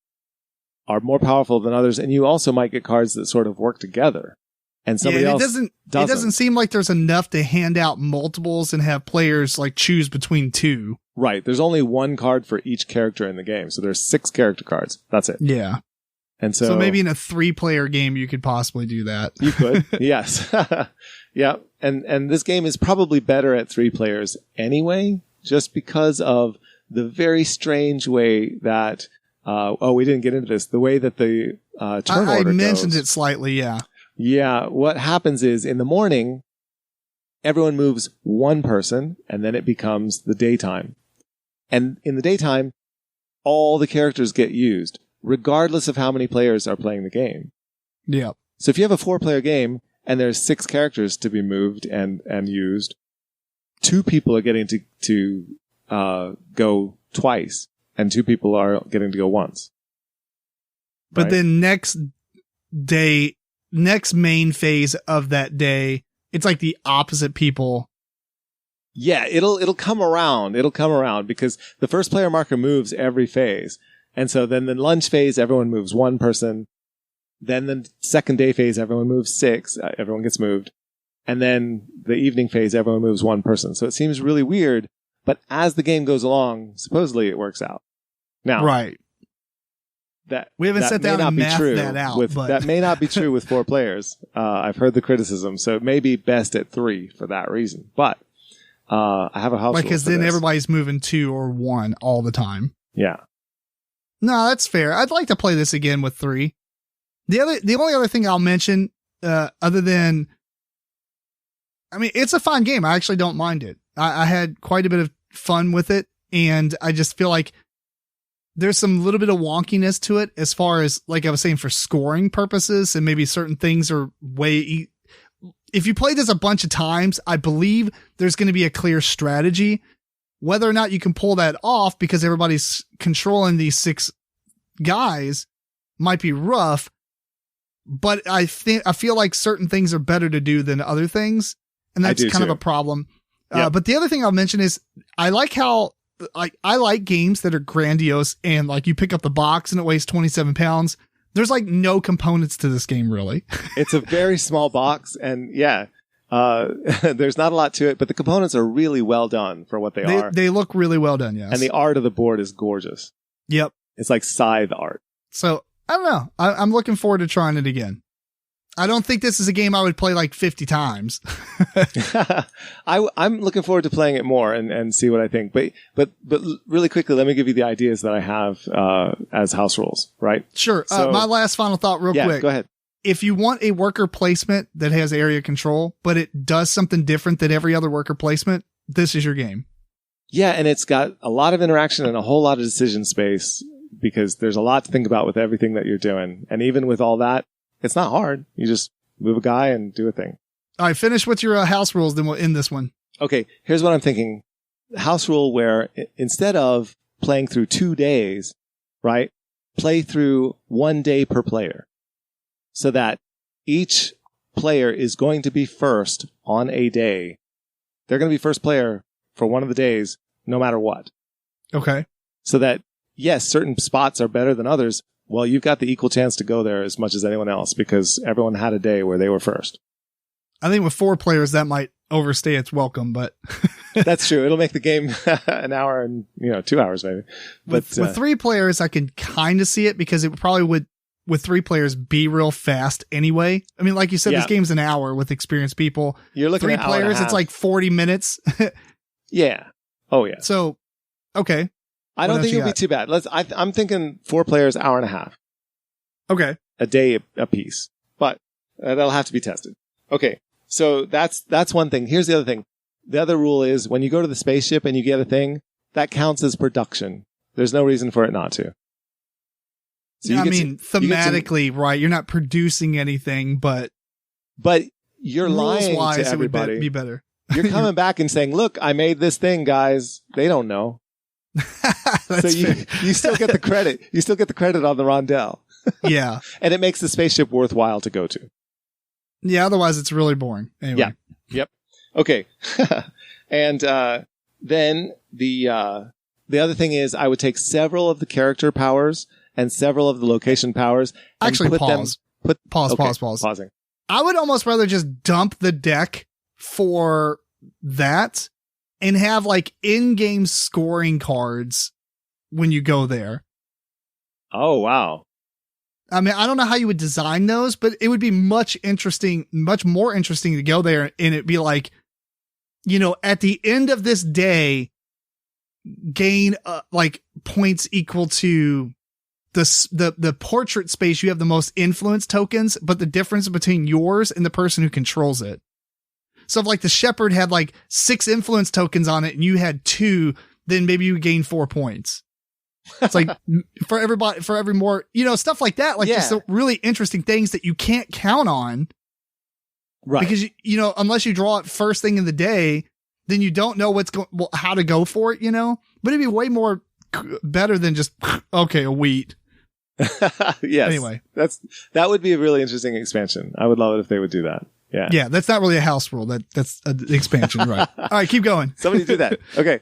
are more powerful than others, and you also might get cards that sort of work together. And somebody else doesn't. It doesn't seem like there's enough to hand out multiples and have players like choose between 2. Right. There's only 1 card for each character in the game. So there's 6 character cards. That's it. Yeah. And so maybe in a 3-player game, you could possibly do that. You could. Yes. Yeah. And this game is probably better at 3 players anyway, just because of the very strange way that, we didn't get into this, the way that the turn order I mentioned goes. it slightly. Yeah. Yeah. What happens is in the morning, everyone moves 1 person, and then it becomes the daytime. And in the daytime, all the characters get used, regardless of how many players are playing the game. Yeah. So if you have a 4-player game and there's 6 characters to be moved and used, 2 people are getting to go twice, and 2 people are getting to go once. But then next main phase of that day, it's like the opposite people Yeah, it'll come around. It'll come around because the first player marker moves every phase. And so then the lunch phase, everyone moves one person. Then the second day phase, everyone moves 6. Everyone gets moved. And then the evening phase, everyone moves one person. So it seems really weird. But as the game goes along, supposedly it works out. Now, right. We haven't sat down and mathed that out. That may not be true with 4 players. I've heard the criticism. So it may be best at 3 for that reason. But I have a house rule because for then this. everybody's moving 2 or 1 all the time. Yeah. No, that's fair. I'd like to play this again with 3. The only other thing I'll mention, other than, I mean, it's a fun game. I actually don't mind it. I had quite a bit of fun with it, and I just feel like there's some little bit of wonkiness to it as far as, like I was saying, for scoring purposes, and maybe certain things are if you play this a bunch of times, I believe there's going to be a clear strategy. Whether or not you can pull that off because everybody's controlling these 6 guys might be rough, but I feel like certain things are better to do than other things, and that's kind of a problem. Yep. But the other thing I'll mention is I like how I like games that are grandiose and like you pick up the box and it weighs 27 pounds. There's like no components to this game, really. It's a very small box, and there's not a lot to it, but the components are really well done for what they are. They look really well done, yes. And the art of the board is gorgeous. Yep. It's like scythe art. So, I don't know. I'm looking forward to trying it again. I don't think this is a game I would play like 50 times. I'm looking forward to playing it more and see what I think. But really quickly, let me give you the ideas that I have as house rules, right? Sure. So, my last final thought real quick. Go ahead. If you want a worker placement that has area control, but it does something different than every other worker placement, this is your game. Yeah, and it's got a lot of interaction and a whole lot of decision space because there's a lot to think about with everything that you're doing. And even with all that, it's not hard. You just move a guy and do a thing. All right, finish with your house rules, then we'll end this one. Okay, here's what I'm thinking. House rule where instead of playing through 2 days, right, play through 1 day per player. So that each player is going to be first on a day. They're going to be first player for one of the days, no matter what. Okay. So that, yes, certain spots are better than others. Well, you've got the equal chance to go there as much as anyone else because everyone had a day where they were first. I think with 4 players, that might overstay its welcome, but that's true. It'll make the game an hour and 2 hours maybe. But with 3 players, I can kind of see it because it probably would, with 3 players, be real fast anyway. I mean, like you said, This game's an hour with experienced people. You're looking 3 at players, it's like 40 minutes. Yeah. Oh yeah. So, okay. I don't think it'll be too bad. I'm thinking 4 players, hour and a half. Okay. A day a piece, but that'll have to be tested. Okay. So that's one thing. Here's the other thing. The other rule is when you go to the spaceship and you get a thing, that counts as production. There's no reason for it not to. So thematically, right? You're not producing anything, but you're lying to everybody. It would be better. You're coming back and saying, "Look, I made this thing, guys." They don't know. So you still get the credit. You still get the credit on the rondelle. Yeah, and it makes the spaceship worthwhile to go to. Yeah, otherwise it's really boring. Anyway. Yeah. Yep. Okay. And then the other thing is, I would take several of the character powers and several of the location powers. Actually, pause. Pause. Pausing. I would almost rather just dump the deck for that and have like in-game scoring cards when you go there. Oh, wow. I mean, I don't know how you would design those, but it would be much more interesting to go there and it'd be like, at the end of this day, gain like points equal to the portrait space. You have the most influence tokens, but the difference between yours and the person who controls it. So if like the shepherd had like 6 influence tokens on it and you had 2, then maybe you gain 4 points. It's like for every more, stuff like that, like just really interesting things that you can't count on. Right. Because, unless you draw it first thing in the day, then you don't know how to go for it, but it'd be way more better than just, okay, a wheat. Yes. Anyway, that would be a really interesting expansion. I would love it if they would do that. Yeah. Yeah, that's not really a house rule. That's an expansion, right? All right, keep going. Somebody do that. Okay.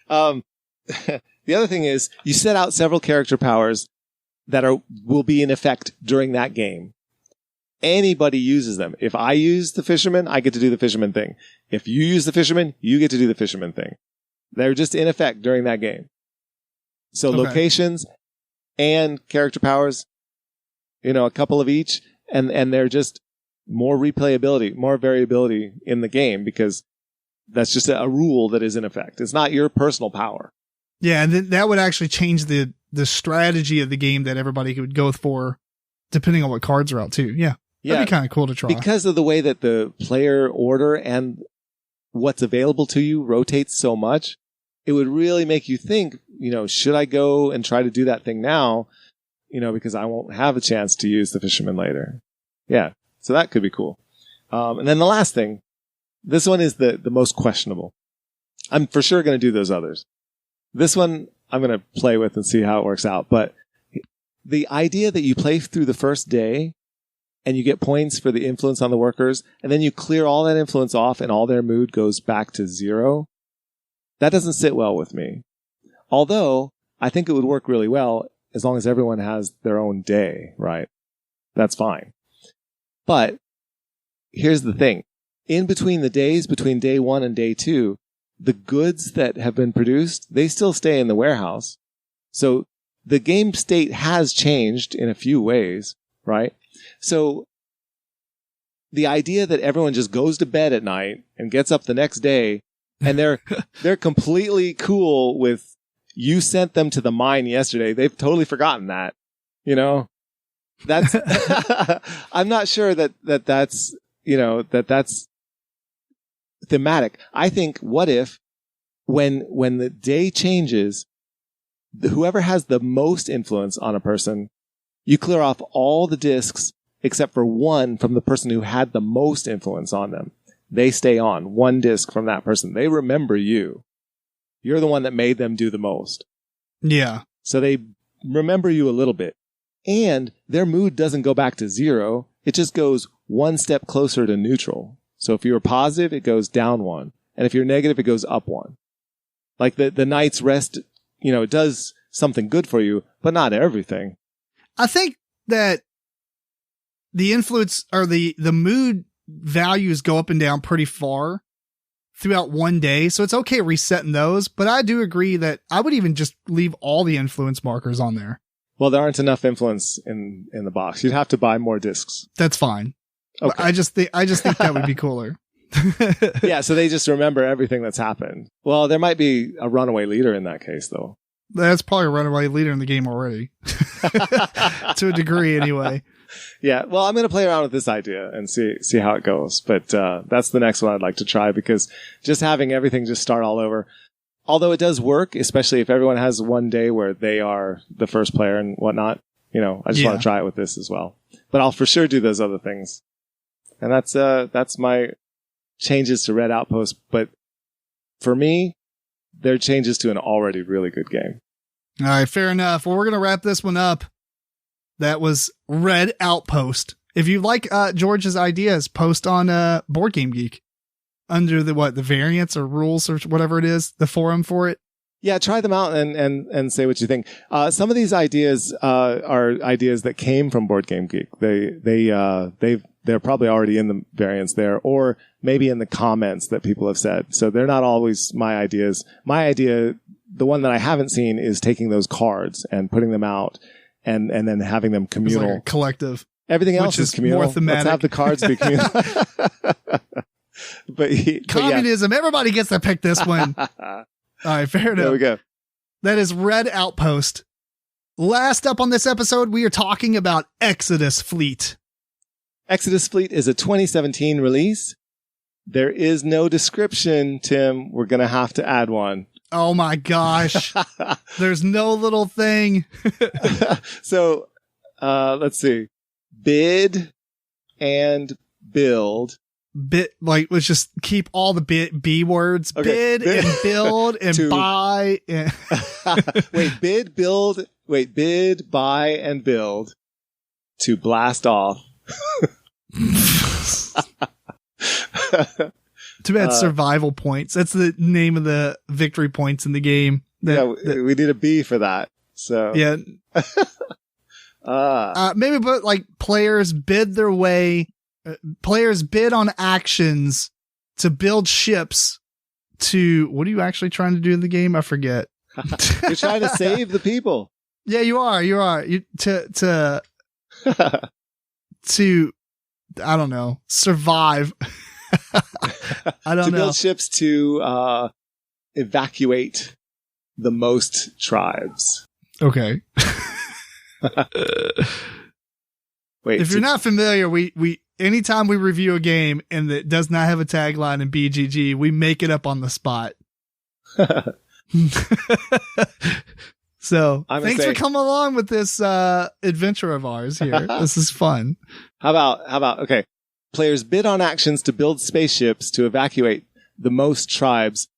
The other thing is you set out several character powers that will be in effect during that game. Anybody uses them. If I use the fisherman, I get to do the fisherman thing. If you use the fisherman, you get to do the fisherman thing. They're just in effect during that game. So locations and character powers, a couple of each, and they're just more replayability, more variability in the game because that's just a rule that is in effect. It's not your personal power. Yeah, and that would actually change the strategy of the game that everybody would go for, depending on what cards are out too. Yeah, that'd be kind of cool to try. Because of the way that the player order and what's available to you rotates so much, it would really make you think, should I go and try to do that thing now? Because I won't have a chance to use the fisherman later. Yeah, so that could be cool. And then the last thing, this one is the most questionable. I'm for sure going to do those others. This one I'm going to play with and see how it works out. But the idea that you play through the first day and you get points for the influence on the workers, and then you clear all that influence off and all their mood goes back to 0, that doesn't sit well with me. Although I think it would work really well as long as everyone has their own day, right? That's fine. But here's the thing. In between the days, between day 1 and day 2, the goods that have been produced, they still stay in the warehouse. So the game state has changed in a few ways, right? So the idea that everyone just goes to bed at night and gets up the next day and they're completely cool with you sent them to the mine yesterday. They've totally forgotten that, that's, I'm not sure that's thematic. I think, what if when the day changes, whoever has the most influence on a person, you clear off all the discs except for one from the person who had the most influence on them. They stay on one disc from that person. They remember you. You're the one that made them do the most. Yeah. So they remember you a little bit. And their mood doesn't go back to 0. It just goes one step closer to neutral. So if you're positive, it goes down 1. And if you're negative, it goes up 1. Like the night's rest, it does something good for you, but not everything. I think that the influence or the mood values go up and down pretty far throughout one day. So it's okay resetting those. But I do agree that I would even just leave all the influence markers on there. Well, there aren't enough influence in the box. You'd have to buy more discs. That's fine. Okay. I just think that would be cooler. Yeah, so they just remember everything that's happened. Well, there might be a runaway leader in that case, though. That's probably a runaway leader in the game already. To a degree, anyway. Yeah, well, I'm going to play around with this idea and see how it goes. But that's the next one I'd like to try, because just having everything just start all over, although it does work, especially if everyone has one day where they are the first player and whatnot, I just want to try it with this as well. But I'll for sure do those other things. And that's my changes to Red Outpost. But for me, they're changes to an already really good game. All right, fair enough. Well, we're going to wrap this one up. That was Red Outpost. If you like George's ideas, post on Board Game Geek under the variants or rules or whatever it is, the forum for it. Yeah, try them out and say what you think. Some of these ideas are ideas that came from Board Game Geek. They're probably already in the variants there, or maybe in the comments that people have said. So they're not always my ideas. My idea, the one that I haven't seen, is taking those cards and putting them out and then having them communal. It's like a collective. Everything else is communal. More thematic. Let's have the cards be communal. but communism. Yeah. Everybody gets to pick this one. All right, fair enough. There we go. That is Red Outpost. Last up on this episode, we are talking about Exodus Fleet. Exodus Fleet is a 2017 release. There is no description, Tim. We're going to have to add one. Oh my gosh. There's no little thing. So, let's see. Bid and build. Let's just keep all the B words. Okay. Bid and build and buy. And bid, buy, and build to blast off. Too bad survival points. That's the name of the victory points in the game. We need a B for that. So yeah. Maybe put like players bid on actions to build ships to, what are you actually trying to do in the game? I forget. You're trying to save the people. Yeah, you are. To I don't know, survive. I don't know. To build ships to evacuate the most tribes. Okay. Wait. If you're not familiar, we anytime we review a game and that does not have a tagline in BGG, we make it up on the spot. So thanks for coming along with this adventure of ours here. This is fun. How about okay. Players bid on actions to build spaceships to evacuate the most tribes.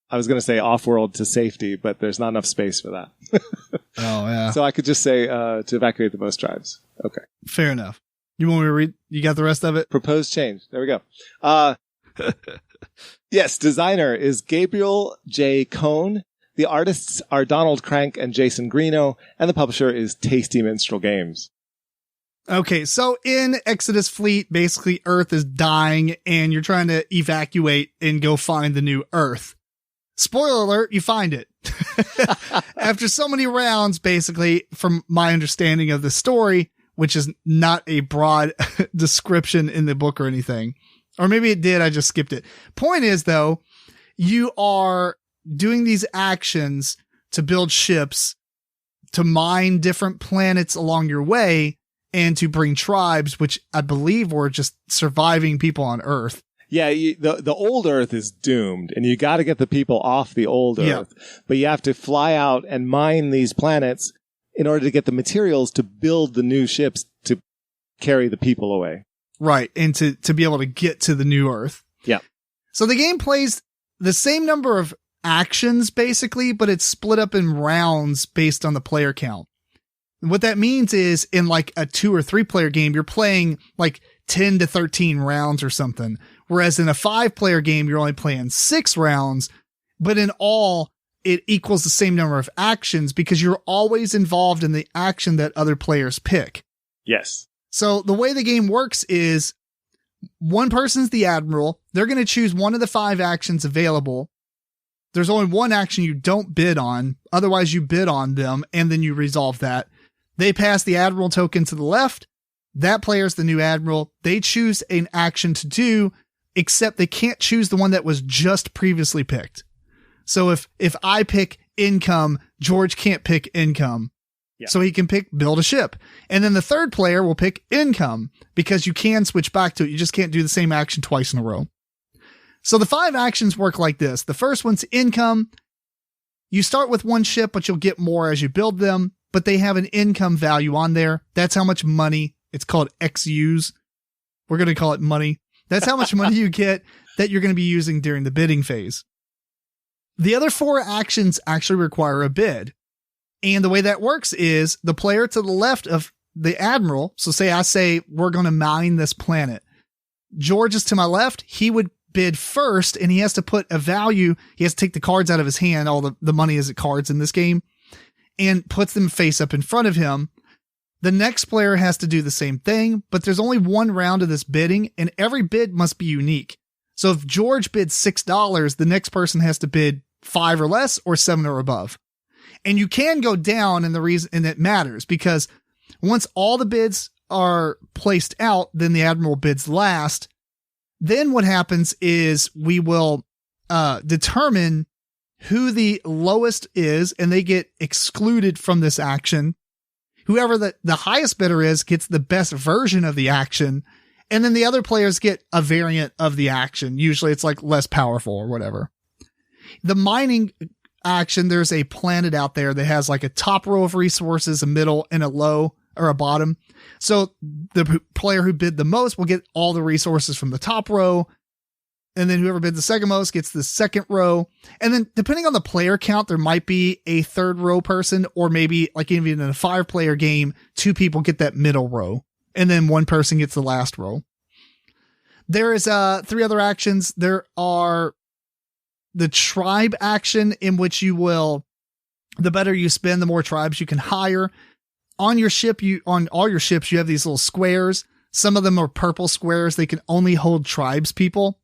I was going to say off-world to safety, but there's not enough space for that. Oh, yeah. So I could just say to evacuate the most tribes. Okay. Fair enough. You want me to read? You got the rest of it? Proposed change. There we go. Yes, designer is Gabriel J. Cohn. The artists are Donald Crank and Jason Greeno, and the publisher is Tasty Minstrel Games. Okay, so in Exodus Fleet, basically Earth is dying, and you're trying to evacuate and go find the new Earth. Spoiler alert, you find it. After so many rounds, basically, from my understanding of the story, which is not a broad description in the book or anything. Or maybe it did, I just skipped it. Point is, though, you are doing these actions to build ships, to mine different planets along your way, and to bring tribes, which I believe were just surviving people on Earth. Yeah, the old Earth is doomed, and you got to get the people off the old Earth. But you have to fly out and mine these planets in order to get the materials to build the new ships to carry the people away. Right, and to be able to get to the new Earth. Yeah. So the game plays the same number of actions, basically, but it's split up in rounds based on the player count. And what that means is in like a 2 or 3 player game, you're playing like 10 to 13 rounds or something. Whereas in a 5-player game, you're only playing 6 rounds, but in all, it equals the same number of actions because you're always involved in the action that other players pick. Yes. So the way the game works is one person's the admiral. They're going to choose one of the 5 actions available. There's only one action you don't bid on. Otherwise, you bid on them, and then you resolve that. They pass the admiral token to the left. That player's the new admiral. They choose an action to do, except they can't choose the one that was just previously picked. So if I pick income, George can't pick income. Yeah. So he can pick build a ship. And then the third player will pick income because you can switch back to it. You just can't do the same action twice in a row. So the 5 actions work like this. The first one's income. You start with 1 ship, but you'll get more as you build them, but they have an income value on there. That's how much money. It's called XUs. We're going to call it money. That's how much money you get that you're going to be using during the bidding phase. The other 4 actions actually require a bid. And the way that works is the player to the left of the admiral. So I say we're going to mine this planet. George is to my left. He would bid first, and he has to put a value. He has to take the cards out of his hand. All the money is cards in this game, and puts them face up in front of him. The next player has to do the same thing, but there's only 1 round of this bidding, and every bid must be unique. So if George bids $6, the next person has to bid 5 or less or 7 or above. And you can go down, and it matters because once all the bids are placed out, then the admiral bids last. Then what happens is we will determine who the lowest is, and they get excluded from this action. Whoever the highest bidder is gets the best version of the action, and then the other players get a variant of the action. Usually it's like less powerful or whatever. The mining action, there's a planet out there that has like a top row of resources, a middle, and a low or a bottom. So the player who bid the most will get all the resources from the top row. And then whoever bids the second most gets the second row. And then depending on the player count, there might be a third row person, or maybe like even in a 5-player game, 2 people get that middle row. And then 1 person gets the last row. There is 3 other actions. There are the tribe action, in which you will, the better you spend, the more tribes you can hire. On your ship, on all your ships, you have these little squares. Some of them are purple squares. They can only hold tribes people.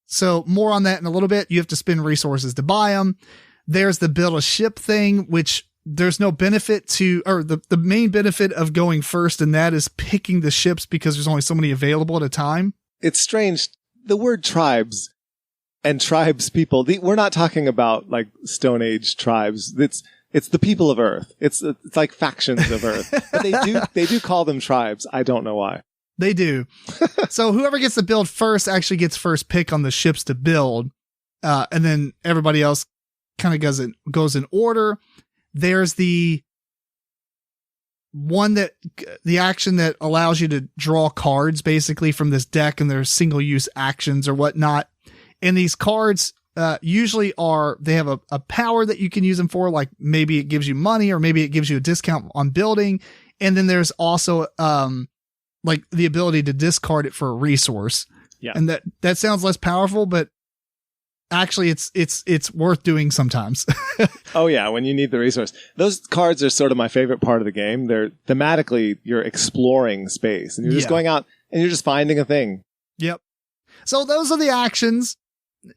So more on that in a little bit. You have to spend resources to buy them. There's the build a ship thing, which there's no benefit to, or the main benefit of going first, and that is picking the ships because there's only so many available at a time. It's strange. The word tribes and tribes people, we're not talking about like Stone Age tribes. It's the people of Earth. It's like factions of Earth. But they do call them tribes. I don't know why. They do. So whoever gets to build first actually gets first pick on the ships to build. And then everybody else kind of goes in order. There's the action that allows you to draw cards basically from this deck, and there's single use actions or whatnot. And these cards, usually they have a power that you can use them for, like maybe it gives you money or maybe it gives you a discount on building. And then there's also, like the ability to discard it for a resource. Yeah. And that sounds less powerful, but actually it's worth doing sometimes. Oh yeah. When you need the resource, those cards are sort of my favorite part of the game. They're thematically, you're exploring space and you're just going out and you're just finding a thing. Yep. So those are the actions.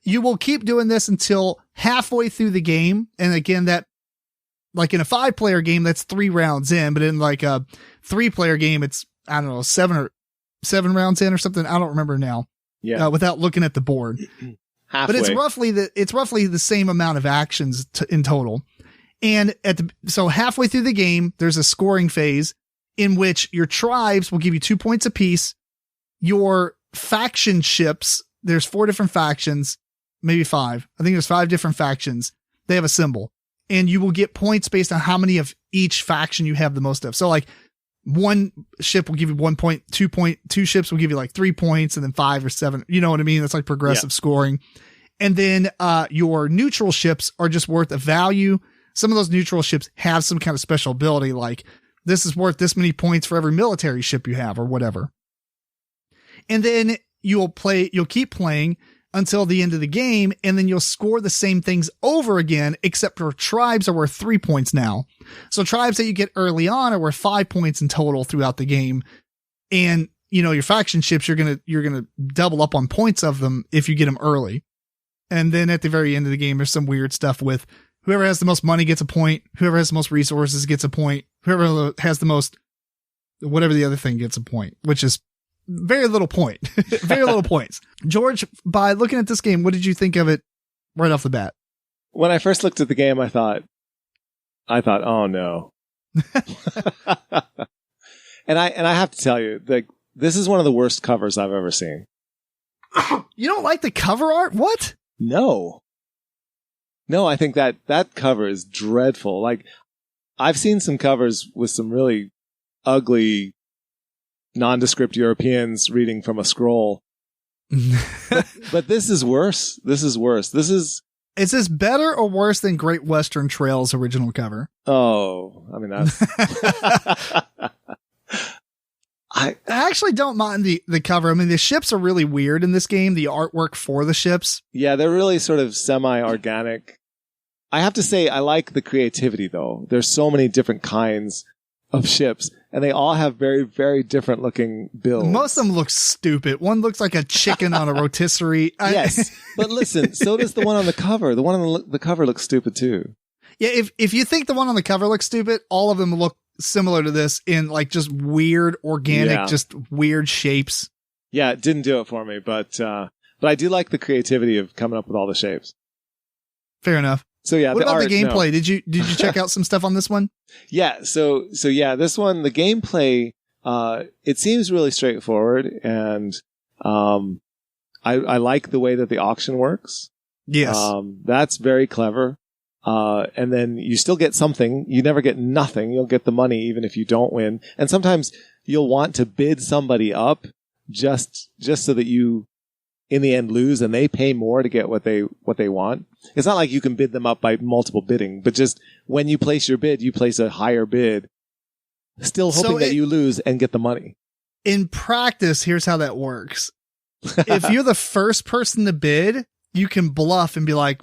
You will keep doing this until halfway through the game. And again, that, like in a 5-player game, that's 3 rounds in, but in like a 3-player game, it's, I don't know, 7 rounds in or something. I don't remember now. Yeah. Without looking at the board. Halfway. But it's roughly the same amount of actions in total. And so halfway through the game, there's a scoring phase in which your tribes will give you 2 points apiece. Your faction ships, there's 4 different factions, maybe 5. I think there's 5 different factions. They have a symbol, and you will get points based on how many of each faction you have the most of. So like one ship will give you 1 point, 2 ships will give you like 3 points, and then 5 or 7. You know what I mean? That's like progressive scoring. And then, your neutral ships are just worth a value. Some of those neutral ships have some kind of special ability, like this is worth this many points for every military ship you have or whatever. And then you'll keep playing until the end of the game, and then you'll score the same things over again, except for tribes are worth 3 points now. So tribes that you get early on are worth 5 points in total throughout the game. And, your faction ships, you're going to double up on points of them if you get them early. And then at the very end of the game, there's some weird stuff with whoever has the most money gets a point. Whoever has the most resources gets a point. Whoever has the most, whatever the other thing gets a point, which is very little point. Very little points. George, by looking at this game, what did you think of it right off the bat? When I first looked at the game, I thought, oh no. And I have to tell you, like, this is one of the worst covers I've ever seen. You don't like the cover art? What? No, I think that cover is dreadful. Like, I've seen some covers with some really ugly, nondescript Europeans reading from a scroll. but this is worse. Is this better or worse than Great Western Trail's original cover? Oh, I mean, that's... I actually don't mind the cover. I mean, the ships are really weird in this game. The artwork for the ships. Yeah, they're really sort of semi-organic. I have to say, I like the creativity, though. There's so many different kinds of ships, and they all have very, very different looking builds. Most of them look stupid. One looks like a chicken on a rotisserie. Yes, but listen, so does the one on the cover. The one on the cover looks stupid, too. Yeah, if you think the one on the cover looks stupid, all of them look similar to this in like just weird, organic, just weird shapes. Yeah, it didn't do it for me, but I do like the creativity of coming up with all the shapes. Fair enough. So yeah, what about the gameplay? No. Did you check out some stuff on this one? Yeah, so yeah, this one, the gameplay, it seems really straightforward, and I like the way that the auction works. Yes, that's very clever. And then you still get something. You never get nothing. You'll get the money even if you don't win. And sometimes you'll want to bid somebody up just so that you, in the end, lose and they pay more to get what they want. It's not like you can bid them up by multiple bidding, but just when you place your bid, you place a higher bid, still hoping that you lose and get the money. In practice, here's how that works. if you're the first person to bid, you can bluff and be like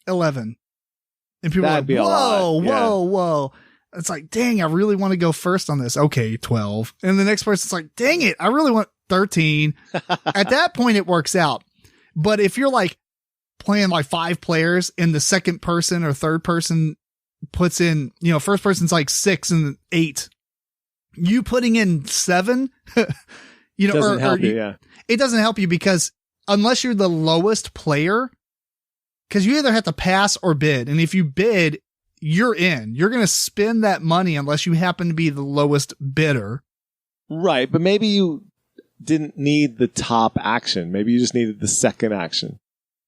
11. And people That'd are like, whoa. It's like, dang, I really want to go first on this. Okay, 12. And the next person's like, dang it, I really want 13. At that point, it works out. But if you're like playing like 5 players and the second person or third person puts in, first person's like 6 and 8, you putting in 7, doesn't help you. It doesn't help you because unless you're the lowest player, because you either have to pass or bid. And if you bid, you're in. You're going to spend that money unless you happen to be the lowest bidder. Right. But maybe you didn't need the top action. Maybe you just needed the second action.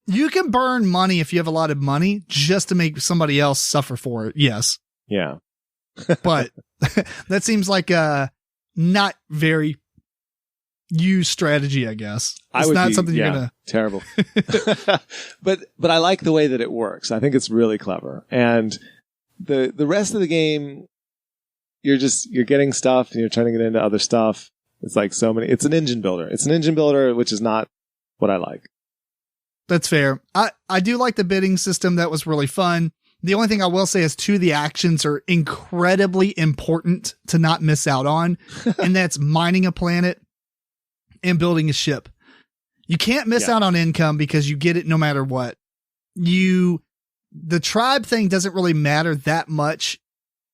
You can burn money if you have a lot of money just to make somebody else suffer for it. Yes. Yeah. But that seems like a not very used strategy, I guess. It's not something you're going to... Terrible. But I like the way that it works. I think it's really clever. And the rest of the game, you're getting stuff and you're trying to get into other stuff. It's like it's an engine builder. It's an engine builder, which is not what I like. That's fair. I do like the bidding system. That was really fun. The only thing I will say is the actions are incredibly important to not miss out on. And that's mining a planet and building a ship. You can't miss out on income because you get it no matter what. The tribe thing doesn't really matter that much,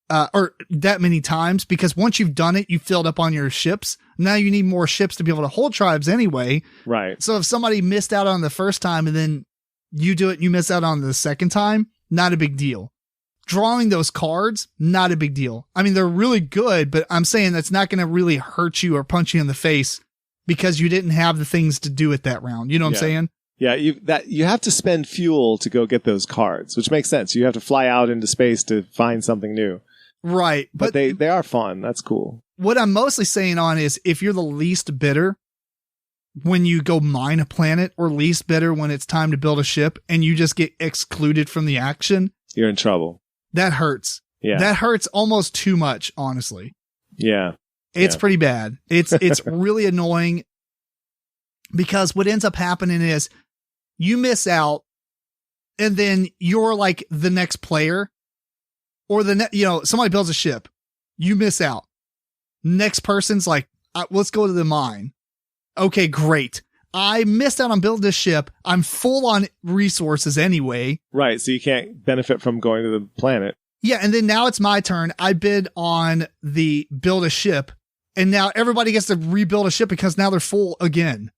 or that many times, because once you've done it, you filled up on your ships. Now you need more ships to be able to hold tribes anyway. Right. So if somebody missed out on the first time and then you do it and you miss out on the second time, not a big deal. Drawing those cards, not a big deal. I mean, they're really good, but I'm saying that's not going to really hurt you or punch you in the face because you didn't have the things to do it that round. You know what I'm saying? Yeah, you have to spend fuel to go get those cards, which makes sense. You have to fly out into space to find something new. Right. But they are fun. That's cool. What I'm mostly saying on is if you're the least bidder when you go mine a planet, or least bidder when it's time to build a ship, and you just get excluded from the action, you're in trouble. That hurts. Yeah. That hurts almost too much, honestly. Yeah. It's pretty bad. It's really annoying because what ends up happening is you miss out and then you're like the next player, or somebody builds a ship. You miss out. Next person's like, let's go to the mine. Okay, great. I missed out on building this ship. I'm full on resources anyway. Right. So you can't benefit from going to the planet. Yeah. And then now it's my turn. I bid on the build a ship. And now everybody gets to rebuild a ship because now they're full again.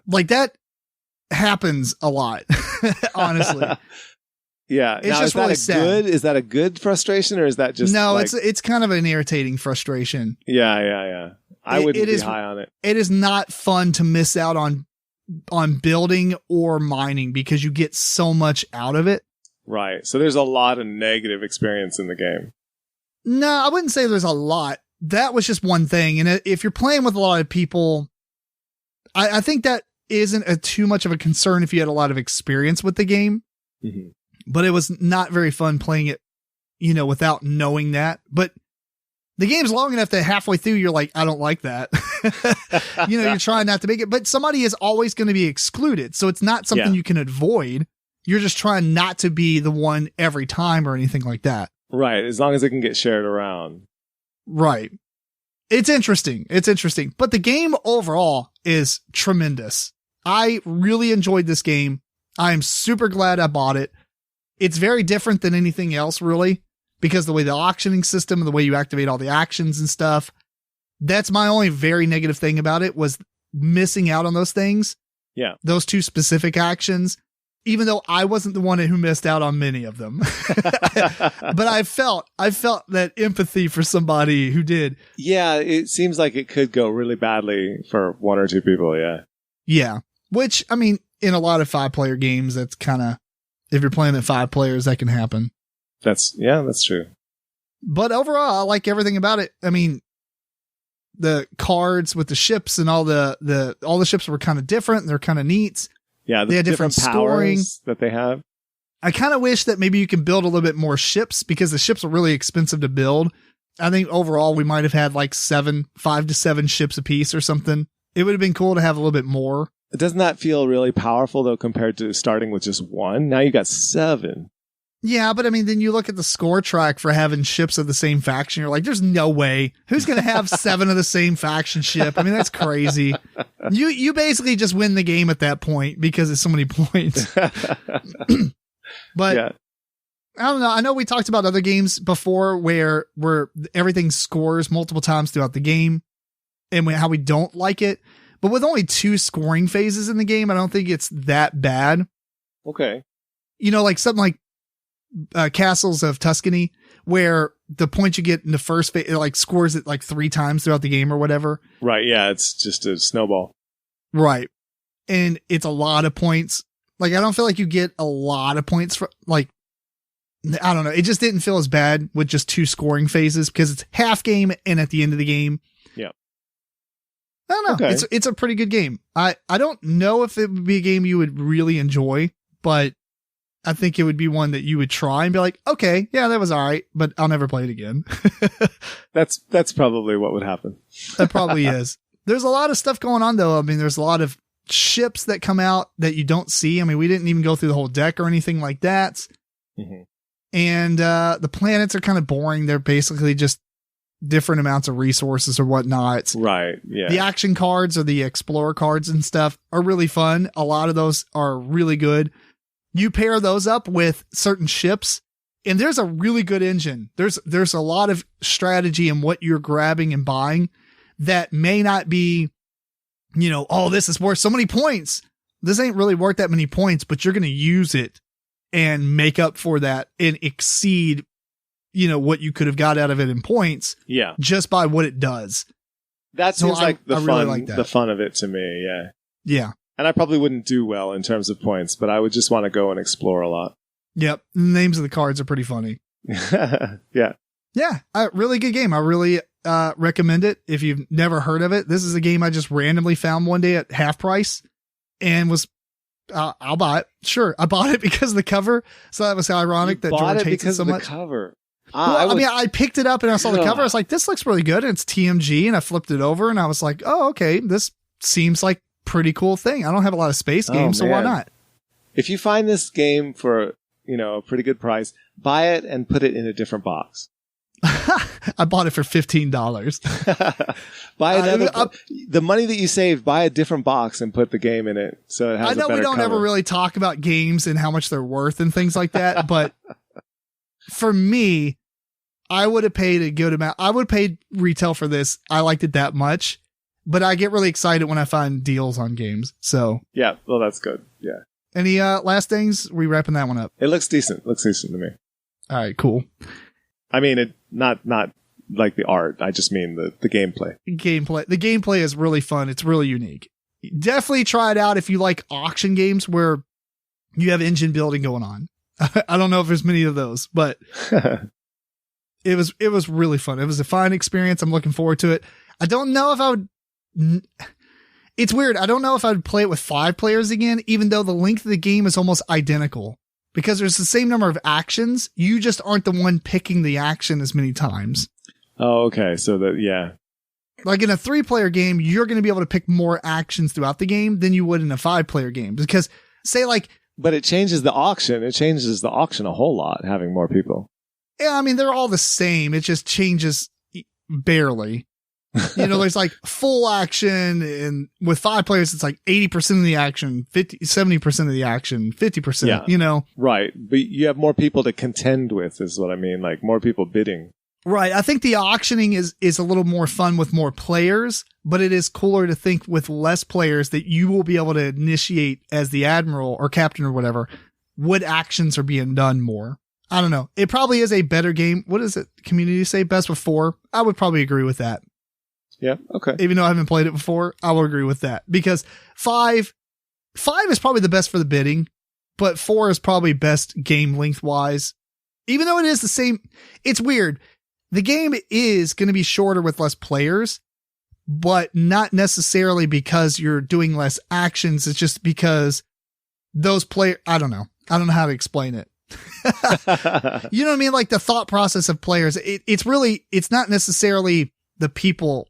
Like that happens a lot, honestly. Yeah. It's just really sad. Is that a good frustration, or is that just no? It's kind of an irritating frustration. Yeah. I wouldn't be high on it. It is not fun to miss out on building or mining because you get so much out of it. Right. So there's a lot of negative experience in the game. No, I wouldn't say there's a lot. That was just one thing. And if you're playing with a lot of people, I think that isn't too much of a concern if you had a lot of experience with the game. Mm-hmm. But it was not very fun playing it, without knowing that. But the game's long enough that halfway through, you're like, I don't like that. You're trying not to make it. But somebody is always going to be excluded. So it's not something you can avoid. You're just trying not to be the one every time or anything like that. Right. As long as it can get shared around. Right. It's interesting. But the game overall is tremendous. I really enjoyed this game. I am super glad I bought it. It's very different than anything else, really, because the way the auctioning system and the way you activate all the actions and stuff, that's my only very negative thing about it, was missing out on those things. Yeah. Those two specific actions, even though I wasn't the one who missed out on many of them. But I felt that empathy for somebody who did. Yeah, it seems like it could go really badly for one or two people, yeah. Yeah. Which, I mean, in a lot of 5-player games, that's kind of, if you're playing at 5 players, that can happen. That's true. But overall, I like everything about it. I mean, the cards with the ships and all the ships were kind of different. They're kind of neat. Yeah, they had different scoring that they have. I kind of wish that maybe you can build a little bit more ships, because the ships are really expensive to build. I think overall we might have had like 5 to 7 ships a piece or something. It would have been cool to have a little bit more. Doesn't that feel really powerful, though, compared to starting with just 1? Now you got 7. Yeah, but I mean, then you look at the score track for having ships of the same faction. You're like, there's no way. Who's going to have 7 of the same faction ship? I mean, that's crazy. You basically just win the game at that point because it's so many points. But yeah. I don't know. I know we talked about other games before where everything scores multiple times throughout the game and how we don't like it. But with only 2 scoring phases in the game, I don't think it's that bad. Okay. You know, like something like Castles of Tuscany, where the points you get in the first phase, it like scores it like 3 times throughout the game or whatever. Right. Yeah. It's just a snowball. Right. And it's a lot of points. Like, I don't feel like you get a lot of points for, like, I don't know. It just didn't feel as bad with just 2 scoring phases because it's half game and at the end of the game. Yeah. I don't know. Okay. It's a pretty good game. I don't know if it would be a game you would really enjoy, but I think it would be one that you would try and be like, okay, yeah, that was all right, but I'll never play it again. That's probably what would happen. That probably is. There's a lot of stuff going on, though. I mean, there's a lot of ships that come out that you don't see. I mean, we didn't even go through the whole deck or anything like that. Mm-hmm. And the planets are kind of boring. They're basically just different amounts of resources or whatnot. Right. Yeah. The action cards or the explorer cards and stuff are really fun. A lot of those are really good. You pair those up with certain ships and there's a really good engine. There's a lot of strategy in what you're grabbing and buying that may not be, you know, oh, this is worth so many points. This ain't really worth that many points, but you're going to use it and make up for that and exceed, you know, what you could have got out of it in points. Yeah. Just by what it does. That seems like the fun, really like that. The fun of it to me. Yeah. Yeah. And I probably wouldn't do well in terms of points, but I would just want to go and explore a lot. Yep. The names of the cards are pretty funny. Yeah. Yeah. Really good game. I really recommend it. If you've never heard of it, this is a game I just randomly found one day at half price and was, I'll buy it. Sure. I bought it because of the cover. So that was ironic that George hates it so much. Cover. Well, I mean, I picked it up and I saw the cover. I was like, this looks really good. And it's TMG. And I flipped it over and I was like, oh, okay. This seems like pretty cool thing. I don't have a lot of space games, so why not? If you find this game for, you know, a pretty good price, buy it and put it in a different box. I bought it for $15. Buy another. The money that you saved, buy a different box and put the game in it. So it has. I know we don't ever really talk about games and how much they're worth and things like that, but for me, I would have paid a good amount. I would have paid retail for this. I liked it that much. But I get really excited when I find deals on games. So yeah, well, that's good. Yeah. Any last things? We wrapping that one up. It looks decent. Looks decent to me. All right, cool. I mean, it not like the art. I just mean the gameplay. The gameplay is really fun. It's really unique. Definitely try it out if you like auction games where you have engine building going on. I don't know if there's many of those, but it was really fun. It was a fun experience. I'm looking forward to it. I don't know if I would. It's weird. I don't know if I'd play it with 5 players again, even though the length of the game is almost identical because there's the same number of actions. You just aren't the one picking the action as many times. Oh, okay. So yeah. Like in a 3-player game, you're going to be able to pick more actions throughout the game than you would in a 5-player game because but it changes the auction. It changes the auction a whole lot having more people. Yeah. I mean, they're all the same. It just changes barely. You know, there's like full action and with 5 players, it's like 80% of the action, 70% of the action, 50%, you know? Right. But you have more people to contend with is what I mean. Like more people bidding. Right. I think the auctioning is a little more fun with more players, but it is cooler to think with less players that you will be able to initiate as the admiral or captain or whatever, what actions are being done more. I don't know. It probably is a better game. What is it? Community say best with 4? I would probably agree with that. Yeah. Okay. Even though I haven't played it before, I will agree with that because 5 is probably the best for the bidding, but 4 is probably best game length wise, even though it is the same. It's weird. The game is going to be shorter with less players, but not necessarily because you're doing less actions. It's just because those players, I don't know how to explain it. You know what I mean? Like the thought process of players, it's not necessarily the people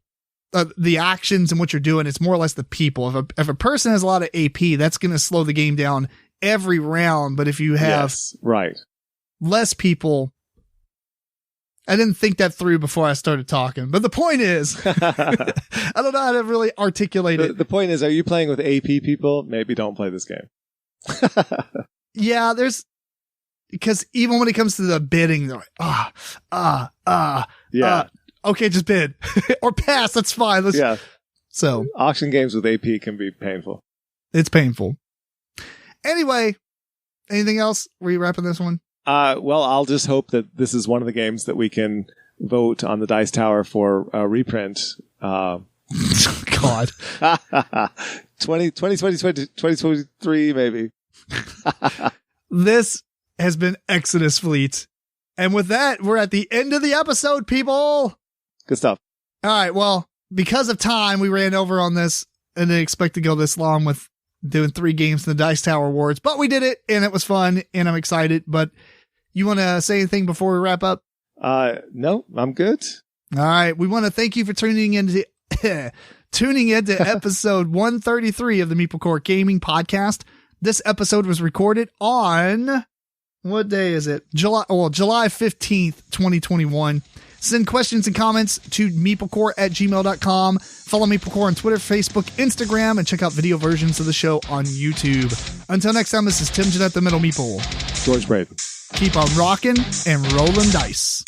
the actions and what you're doing. It's more or less the people. If a person has a lot of AP, that's going to slow the game down every round. But if you have less people, I didn't think that through before I started talking. But the point is, I don't know how to really articulate it. The point is, are you playing with AP people? Maybe don't play this game. Yeah, because even when it comes to the bidding, they're like, okay, just bid or pass. That's fine. So auction games with AP can be painful. It's painful. Anyway, anything else? Were you wrapping this one? Well, I'll just hope that this is one of the games that we can vote on the Dice Tower for a reprint. God. 2023, maybe. This has been Exodus Fleet. And with that, we're at the end of the episode, people. Good stuff. All right. Well, because of time, we ran over on this and didn't expect to go this long with doing 3 games in the Dice Tower Awards, but we did it and it was fun and I'm excited. But you want to say anything before we wrap up? No, I'm good. All right. We want to thank you for tuning into episode 133 of the MeepleCore Gaming Podcast. This episode was recorded on, what day is it? July 15th, 2021. Send questions and comments to meeplecore@gmail.com. Follow MeepleCore on Twitter, Facebook, Instagram, and check out video versions of the show on YouTube. Until next time, this is Tim Jennette, the Middle Meeple. George Braden. Keep on rocking and rolling dice.